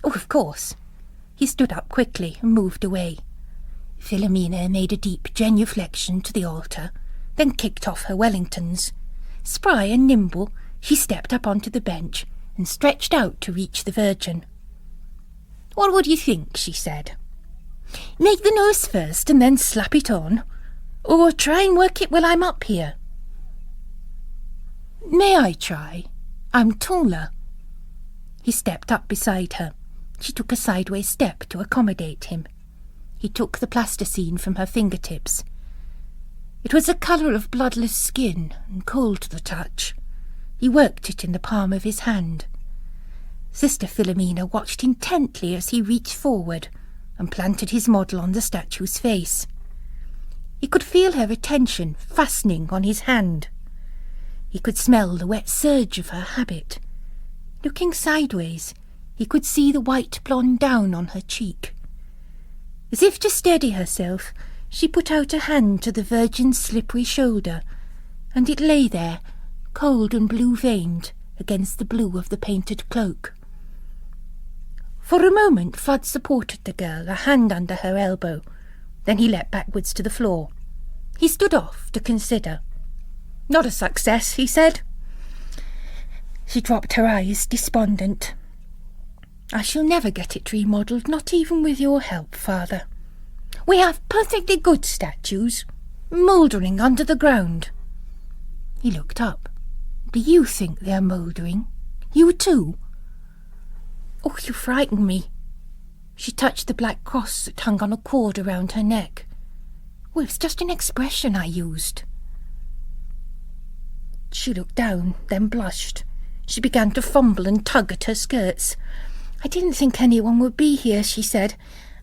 "Oh, of course." He stood up quickly and moved away. Philomena made a deep genuflection to the altar, then kicked off her Wellingtons. Spry and nimble, she stepped up onto the bench and stretched out to reach the Virgin. "What would you think?" she said. "Make the nose first and then slap it on, or try and work it while I'm up here?" "May I try? I'm taller." He stepped up beside her. She took a sideways step to accommodate him. He took the plasticine from her fingertips. It was the colour of bloodless skin and cold to the touch. He worked it in the palm of his hand. Sister Philomena watched intently as he reached forward and planted his model on the statue's face. He could feel her attention fastening on his hand. He could smell the wet surge of her habit. Looking sideways, he could see the white blonde down on her cheek. As if to steady herself, she put out a hand to the Virgin's slippery shoulder, and it lay there, cold and blue-veined, against the blue of the painted cloak. For a moment Fludd supported the girl, a hand under her elbow. Then he leapt backwards to the floor. He stood off to consider. "Not a success," he said. She dropped her eyes, despondent. "I shall never get it remodelled, not even with your help, Father. We have perfectly good statues, mouldering under the ground." He looked up. "Do you think they're mouldering? You too?" "Oh, you frighten me." She touched the black cross that hung on a cord around her neck. "Oh, it's just an expression I used." She looked down, then blushed. She began to fumble and tug at her skirts. "I didn't think anyone would be here," she said.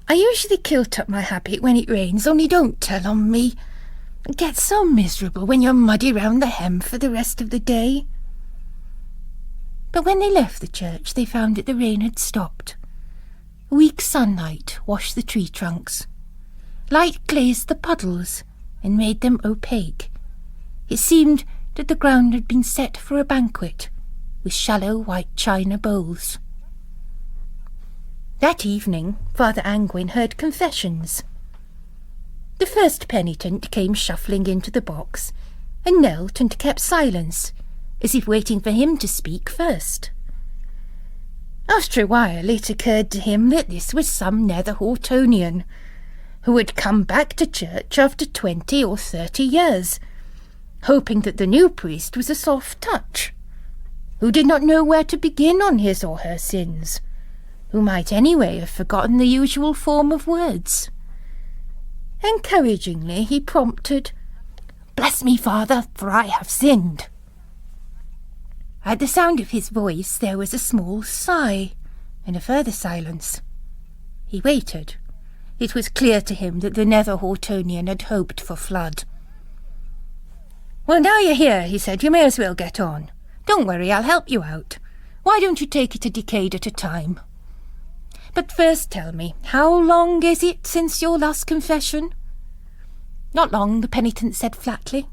"I usually kilt up my habit when it rains, only don't tell on me. It gets so miserable when you're muddy round the hem for the rest of the day." But when they left the church, they found that the rain had stopped. A weak sunlight washed the tree trunks. Light glazed the puddles and made them opaque. It seemed that the ground had been set for a banquet, with shallow white china bowls. That evening, Father Angwin heard confessions. The first penitent came shuffling into the box and knelt and kept silence, as if waiting for him to speak first. After a while it occurred to him that this was some Nether Hortonian, who had come back to church after 20 or 30 years, hoping that the new priest was a soft touch, who did not know where to begin on his or her sins, who might anyway have forgotten the usual form of words. Encouragingly he prompted, "Bless me, Father, for I have sinned." At the sound of his voice there was a small sigh, and a further silence. He waited. It was clear to him that the Nether Hortonian had hoped for Fludd. "Well, now you're here," he said, "you may as well get on. Don't worry, I'll help you out. Why don't you take it a decade at a time? But first tell me, how long is it since your last confession?" "Not long," the penitent said flatly.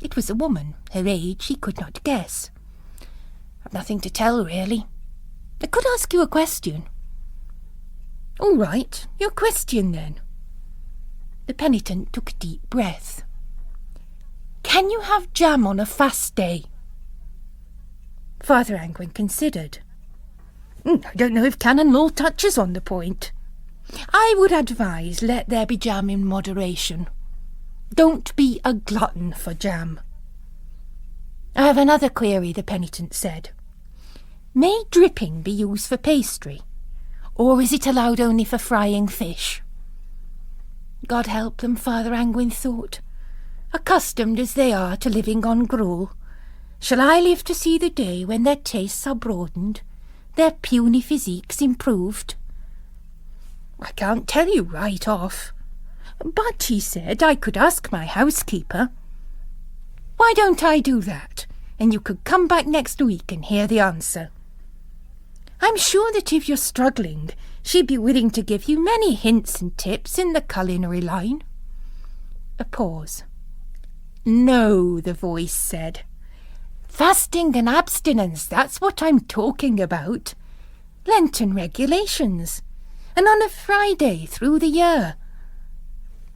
It was a woman. Her age he could not guess. "I've nothing to tell, really. I could ask you a question." "All right, your question, then." The penitent took a deep breath. "Can you have jam on a fast day?" Father Angwin considered. I don't know if canon law touches on the point. I would advise let there be jam in moderation. Don't be a glutton for jam. I have another query, the penitent said. May dripping be used for pastry, or is it allowed only for frying fish? God help them, Father Angwin thought. Accustomed as they are to living on gruel, shall I live to see the day when their tastes are broadened, their puny physiques improved? I can't tell you right off. But, he said, I could ask my housekeeper. Why don't I do that, and you could come back next week and hear the answer? I'm sure that if you're struggling, she'd be willing to give you many hints and tips in the culinary line. A pause. No, the voice said. Fasting and abstinence, that's what I'm talking about. Lenten regulations. And on a Friday through the year.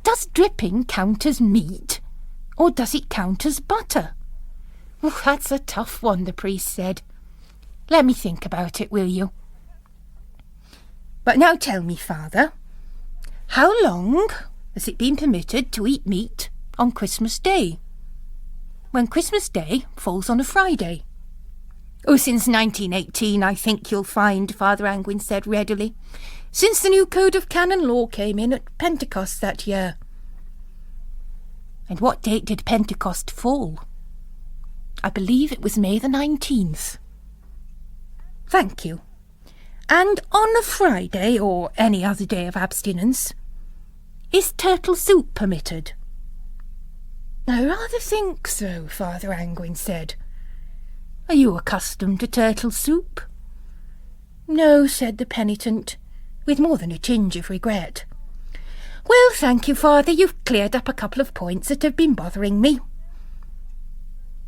Does dripping count as meat, or does it count as butter? Oh, that's a tough one, the priest said. Let me think about it, will you? But now tell me, Father, how long has it been permitted to eat meat on Christmas Day, when Christmas Day falls on a Friday? Oh, since 1918, I think you'll find, Father Angwin said readily, since the new code of canon law came in at Pentecost that year. And what date did Pentecost fall? I believe it was May the 19th. Thank you. And on a Friday, or any other day of abstinence, is turtle soup permitted? I rather think so, Father Angwin said. Are you accustomed to turtle soup? No, said the penitent, with more than a tinge of regret. Well, thank you, Father, you've cleared up a couple of points that have been bothering me.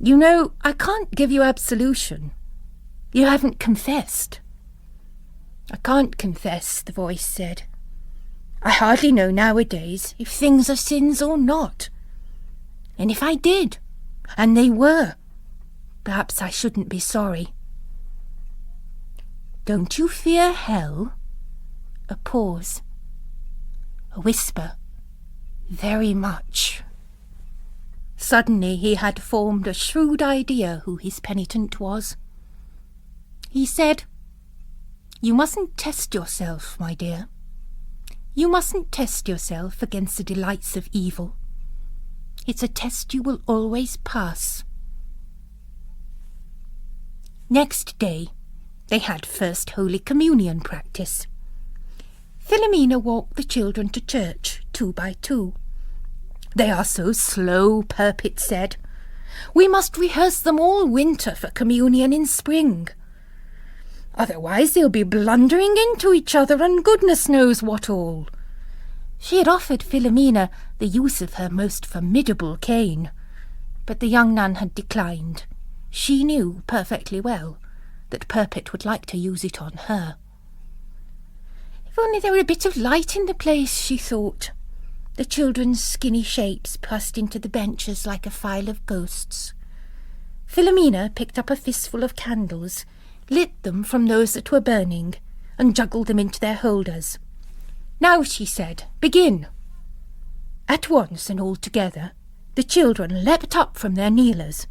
You know, I can't give you absolution. You haven't confessed. I can't confess, the voice said. I hardly know nowadays if things are sins or not. And if I did, and they were, perhaps I shouldn't be sorry. Don't you fear hell? A pause. A whisper. Very much. Suddenly he had formed a shrewd idea who his penitent was. He said, You mustn't test yourself, my dear. You mustn't test yourself against the delights of evil. It's a test you will always pass. Next day, they had First Holy Communion practice. Philomena walked the children to church, 2 by 2. They are so slow, Purpit said. We must rehearse them all winter for communion in spring. Otherwise they'll be blundering into each other and goodness knows what all. She had offered Philomena the use of her most formidable cane, but the young nun had declined. She knew perfectly well that Purpit would like to use it on her. If only there were a bit of light in the place, she thought. The children's skinny shapes pressed into the benches like a file of ghosts. Philomena picked up a fistful of candles, lit them from those that were burning, and juggled them into their holders. Now, she said, begin. At once and all together, the children leapt up from their kneelers,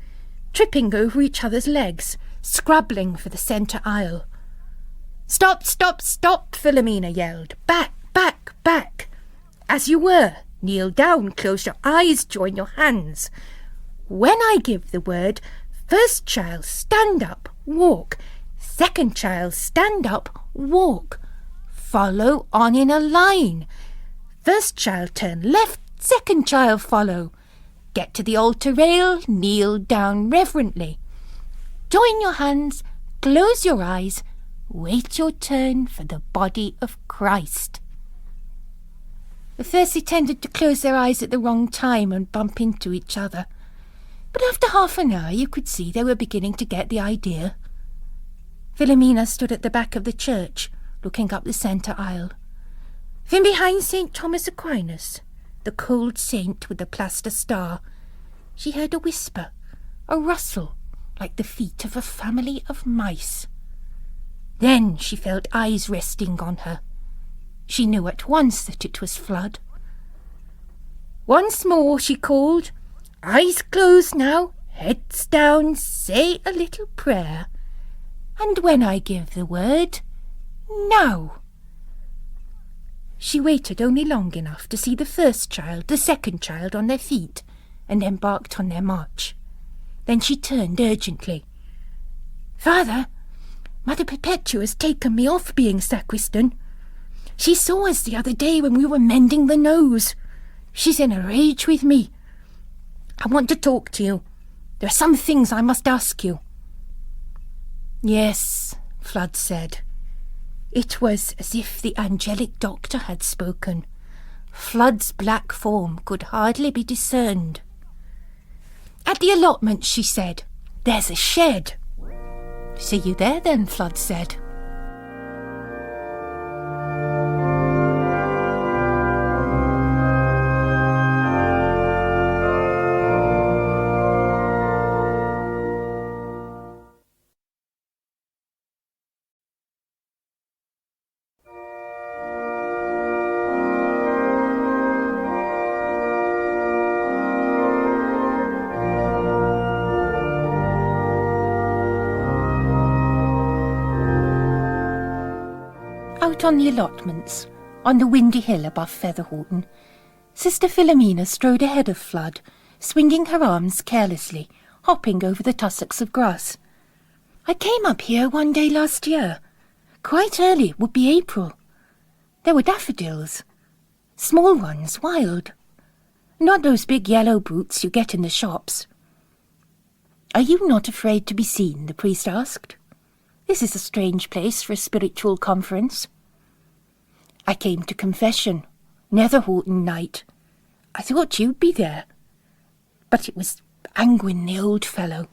tripping over each other's legs, scrabbling for the centre aisle. Stop, stop, stop, Philomena yelled. Back, back, back. As you were. Kneel down, close your eyes, join your hands. When I give the word, first child, stand up, walk. Second child, stand up, walk. Follow on in a line. First child, turn left, second child, follow. Get to the altar rail, kneel down reverently. Join your hands, close your eyes, wait your turn for the body of Christ. At first they tended to close their eyes at the wrong time and bump into each other. But after half an hour you could see they were beginning to get the idea. Philomena stood at the back of the church, looking up the centre aisle. From behind St. Thomas Aquinas, the cold saint with the plaster star, she heard a whisper, a rustle, like the feet of a family of mice. Then she felt eyes resting on her. She knew at once that it was Fludd. "Once more," she called. "Eyes closed now, heads down, say a little prayer. And when I give the word, now." She waited only long enough to see the first child, the second child on their feet, and embarked on their march. Then she turned urgently. "Father, Mother Perpetua has taken me off being sacristan. She saw us the other day when we were mending the nose. She's in a rage with me. I want to talk to you. There are some things I must ask you." "Yes," Fludd said. It was as if the angelic doctor had spoken. Fludd's black form could hardly be discerned. "At the allotment," she said, "there's a shed." "See you there then," Fludd said. Out on the allotments, on the windy hill above Featherhorton, Sister Philomena strode ahead of Fludd, swinging her arms carelessly, hopping over the tussocks of grass. "I came up here one day last year. Quite early, it would be April. There were daffodils. Small ones, wild. Not those big yellow brutes you get in the shops." "Are you not afraid to be seen?" the priest asked. "This is a strange place for a spiritual conference." "I came to confession, Netherhorton night. I thought you'd be there. But it was Angwin, the old fellow.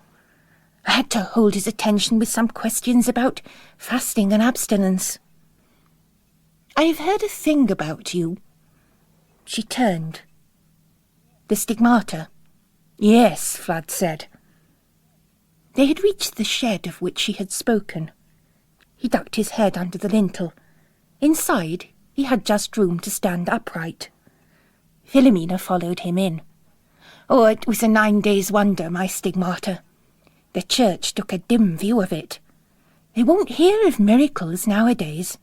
I had to hold his attention with some questions about fasting and abstinence." "I've heard a thing about you." She turned. "The stigmata?" "Yes," Fludd said. They had reached the shed of which she had spoken. He ducked his head under the lintel. Inside, he had just room to stand upright. Philomena followed him in. "Oh, it was a 9 days' wonder, my stigmata. The church took a dim view of it. They won't hear of miracles nowadays.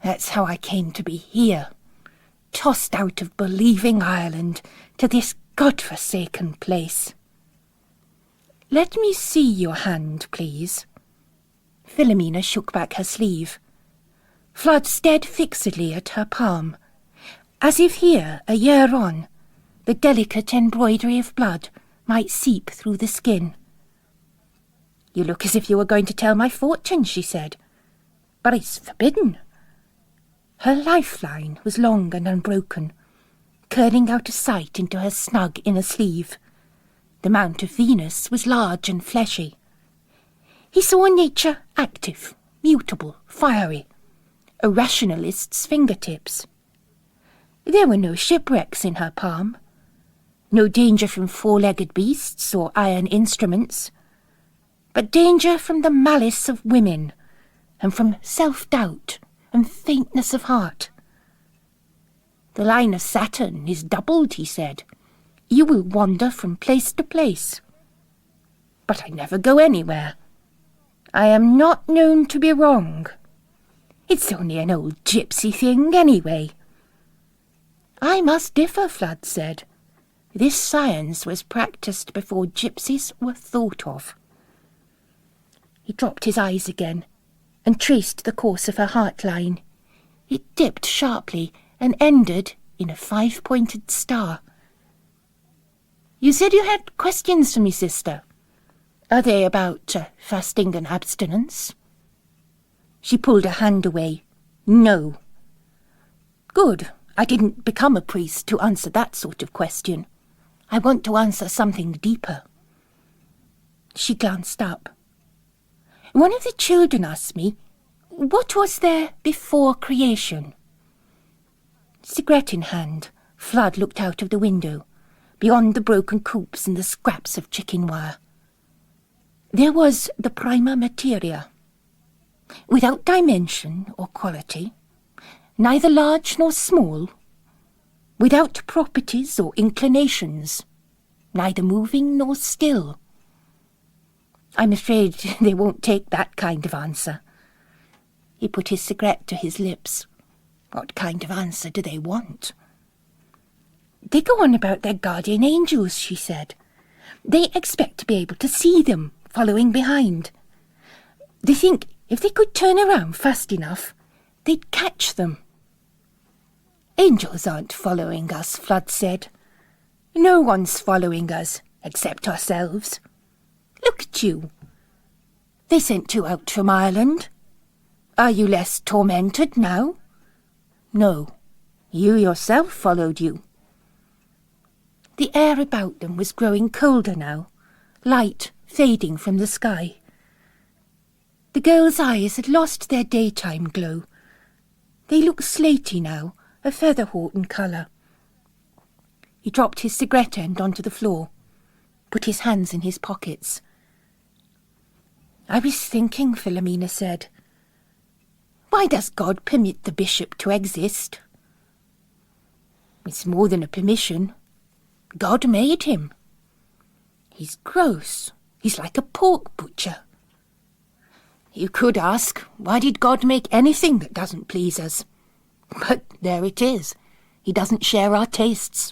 That's how I came to be here, tossed out of believing Ireland to this God-forsaken place." "Let me see your hand, please." Philomena shook back her sleeve. Fludd stared fixedly at her palm, as if here, a year on, the delicate embroidery of blood might seep through the skin. "You look as if you were going to tell my fortune," she said. "But it's forbidden." Her lifeline was long and unbroken, curling out of sight into her snug inner sleeve. The Mount of Venus was large and fleshy. He saw a nature active, mutable, fiery, a rationalist's fingertips. There were no shipwrecks in her palm, no danger from four-legged beasts or iron instruments, but danger from the malice of women, and from self-doubt and faintness of heart. "The line of Saturn is doubled," he said. "You will wander from place to place." "But I never go anywhere. I am not known to be wrong. It's only an old gypsy thing, anyway." "I must differ," Fludd said. "This science was practised before gypsies were thought of." He dropped his eyes again and traced the course of her heart line. It dipped sharply and ended in a 5-pointed star. "You said you had questions for me, sister. Are they about fasting and abstinence?" She pulled her hand away. "No." "Good. I didn't become a priest to answer that sort of question. I want to answer something deeper." She glanced up. "One of the children asked me, what was there before creation?" Cigarette in hand, Fludd looked out of the window, beyond the broken coops and the scraps of chicken wire. There was the prima materia, without dimension or quality, neither large nor small, without properties or inclinations, neither moving nor still. I'm afraid they won't take that kind of answer. He put his cigarette to his lips. What kind of answer do they want? They go on about their guardian angels, she said. They expect to be able to see them following behind. They think if they could turn around fast enough, they'd catch them. Angels aren't following us, Fludd said. No one's following us, except ourselves. Look at you. They sent you out from Ireland. Are you less tormented now? No, you yourself followed you. The air about them was growing colder now, light fading from the sky. The girl's eyes had lost their daytime glow. They looked slaty now, a feather-horton colour. He dropped his cigarette end onto the floor, put his hands in his pockets. I was thinking, Philomena said, why does God permit the bishop to exist? It's more than a permission. God made him. He's gross. He's like a pork butcher. You could ask, why did God make anything that doesn't please us? But there it is. He doesn't share our tastes.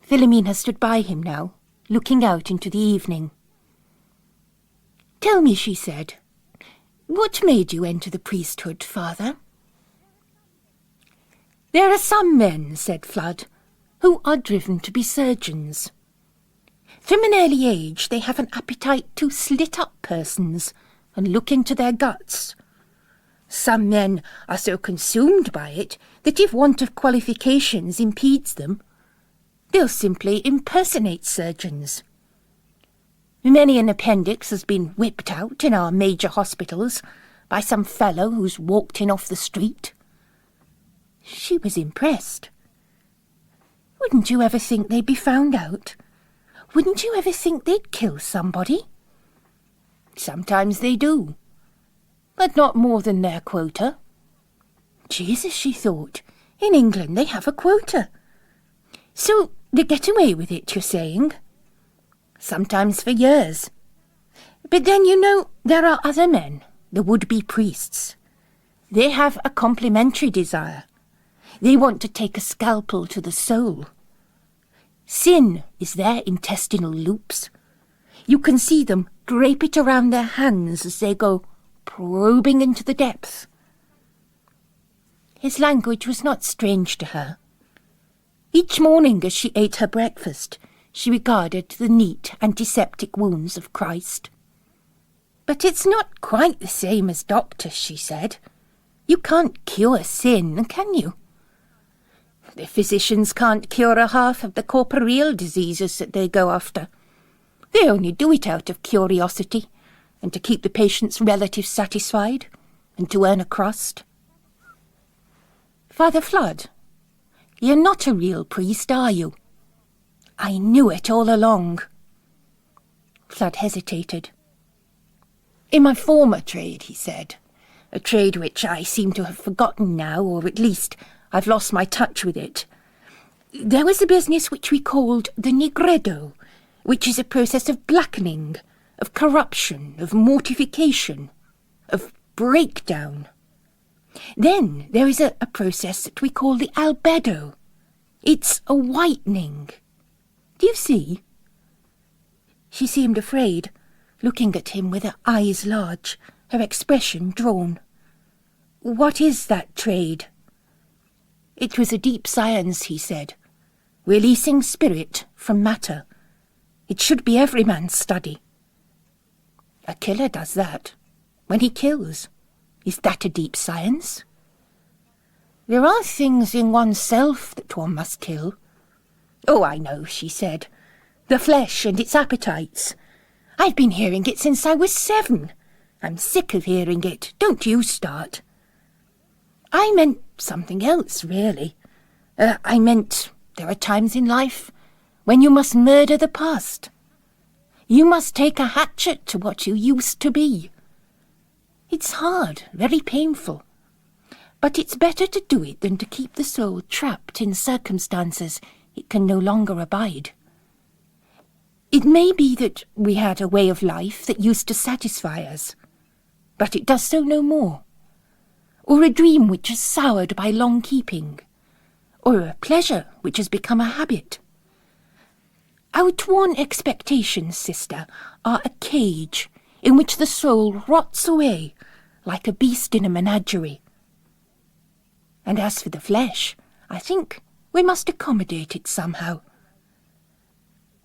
Philomena stood by him now, looking out into the evening. Tell me, she said, what made you enter the priesthood, Father? There are some men, said Fludd, who are driven to be surgeons. From an early age they have an appetite to slit up persons and look into their guts. Some men are so consumed by it that if want of qualifications impedes them, they'll simply impersonate surgeons. Many an appendix has been whipped out in our major hospitals by some fellow who's walked in off the street. She was impressed. Wouldn't you ever think they'd be found out? Wouldn't you ever think they'd kill somebody? Sometimes they do, but not more than their quota. Jesus, she thought, in England they have a quota. So they get away with it, you're saying? Sometimes for years. But then, you know, there are other men, the would-be priests. They have a complementary desire. They want to take a scalpel to the soul. Sin is their intestinal loops. You can see them drape it around their hands as they go probing into the depths. His language was not strange to her. Each morning as she ate her breakfast, she regarded the neat antiseptic wounds of Christ. But it's not quite the same as doctors, she said. You can't cure sin, can you? The physicians can't cure a half of the corporeal diseases that they go after. They only do it out of curiosity, and to keep the patient's relatives satisfied, and to earn a crust. Father Fludd, you're not a real priest, are you? I knew it all along. Fludd hesitated. In my former trade, he said, a trade which I seem to have forgotten now, or at least I've lost my touch with it, there was a business which we called the nigredo, which is a process of blackening, of corruption, of mortification, of breakdown. Then there is a process that we call the albedo. It's a whitening. Do you see? She seemed afraid, looking at him with her eyes large, her expression drawn. What is that trade? It was a deep science, he said, releasing spirit from matter. It should be every man's study. A killer does that, when he kills. Is that a deep science? There are things in oneself that one must kill. Oh, I know, she said. The flesh and its appetites. I've been hearing it since I was 7. I'm sick of hearing it. Don't you start. I meant something else, really. I meant there are times in life when you must murder the past. You must take a hatchet to what you used to be. It's hard, very painful. But it's better to do it than to keep the soul trapped in circumstances it can no longer abide. It may be that we had a way of life that used to satisfy us, but it does so no more. Or a dream which is soured by long keeping, or a pleasure which has become a habit. Outworn expectations, sister, are a cage in which the soul rots away like a beast in a menagerie. And as for the flesh, I think we must accommodate it somehow.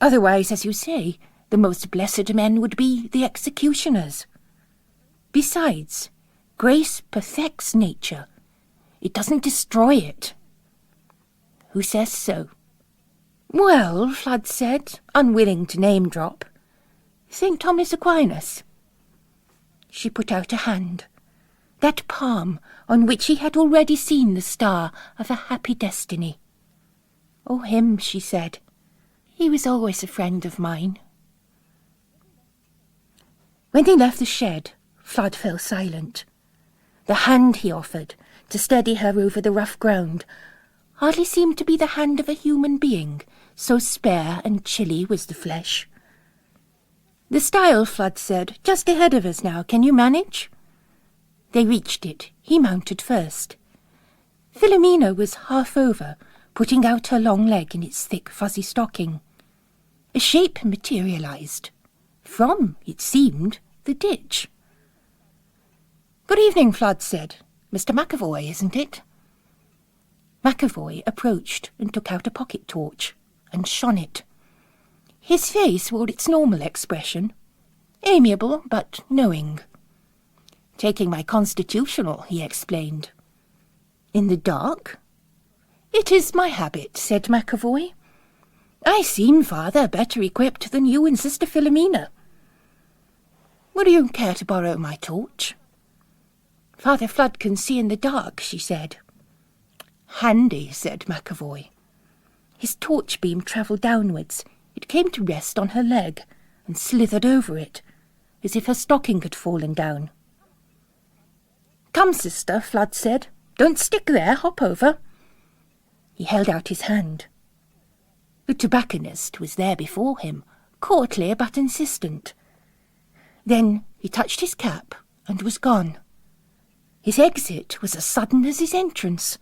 Otherwise, as you say, the most blessed men would be the executioners. Besides, grace perfects nature. It doesn't destroy it. Who says so? Well, Fludd said, unwilling to name-drop, St. Thomas Aquinas. She put out a hand, that palm on which he had already seen the star of a happy destiny. Oh, him, she said. He was always a friend of mine. When they left the shed, Fludd fell silent. The hand he offered to steady her over the rough ground hardly seemed to be the hand of a human being, so spare and chilly was the flesh. The stile, Fludd said, just ahead of us now. Can you manage? They reached it. He mounted first. Philomena was half over, putting out her long leg in its thick fuzzy stocking. A shape materialized. From, it seemed, the ditch. Good evening, Fludd said. Mr. McAvoy, isn't it? McAvoy approached and took out a pocket torch and shone it. His face wore its normal expression, amiable but knowing. Taking my constitutional, he explained. In the dark? It is my habit, said McAvoy. I seem, Father, better equipped than you and Sister Philomena. Would you care to borrow my torch? Father Fludd can see in the dark, she said. Handy, said McAvoy. His torch beam travelled downwards. It came to rest on her leg and slithered over it, as if her stocking had fallen down. Come, sister, Fludd said. Don't stick there, hop over. He held out his hand. The tobacconist was there before him, courtly but insistent. Then he touched his cap and was gone. His exit was as sudden as his entrance,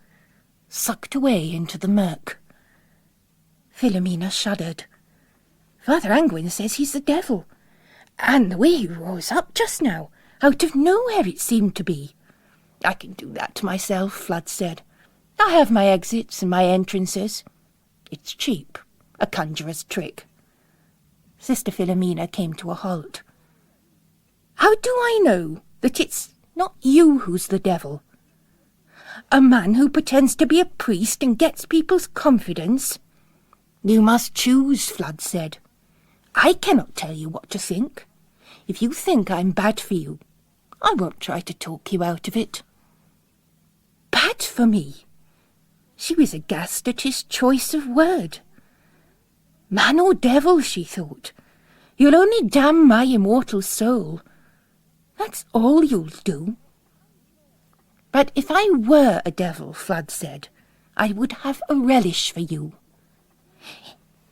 sucked away into the murk. Philomena shuddered. Father Angwin says he's the devil, and the way he rose up just now, out of nowhere it seemed to be. I can do that myself, Fludd said. I have my exits and my entrances. It's cheap, a conjurer's trick. Sister Philomena came to a halt. How do I know that it's not you who's the devil? A man who pretends to be a priest and gets people's confidence? You must choose, Fludd said. I cannot tell you what to think. If you think I'm bad for you, I won't try to talk you out of it. Bad for me? She was aghast at his choice of word. Man or devil, she thought. You'll only damn my immortal soul. That's all you'll do. But if I were a devil, Fludd said, I would have a relish for you.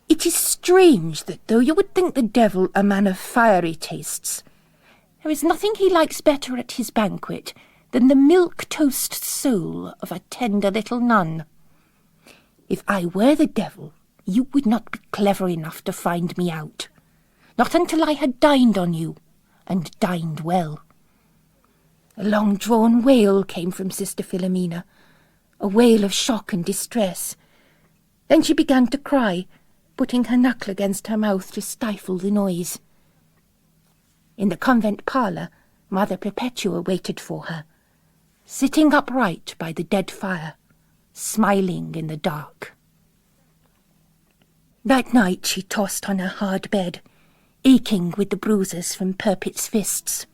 It is strange that though you would think the devil a man of fiery tastes, there is nothing he likes better at his banquet than the milk-toast soul of a tender little nun. If I were the devil, you would not be clever enough to find me out. Not until I had dined on you, and dined well. A long-drawn wail came from Sister Philomena, a wail of shock and distress. Then she began to cry, putting her knuckle against her mouth to stifle the noise. In the convent parlour, Mother Perpetua waited for her, sitting upright by the dead fire, smiling in the dark. That night she tossed on her hard bed, aching with the bruises from Purpit's fists.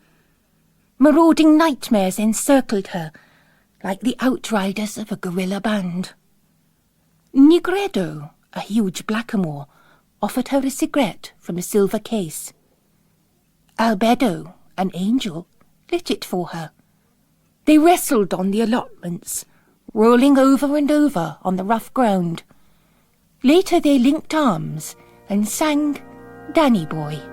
Marauding nightmares encircled her, like the outriders of a guerrilla band. Nigredo, a huge blackamoor, offered her a cigarette from a silver case. Albedo, an angel, lit it for her. They wrestled on the allotments, rolling over and over on the rough ground. Later they linked arms and sang Danny Boy.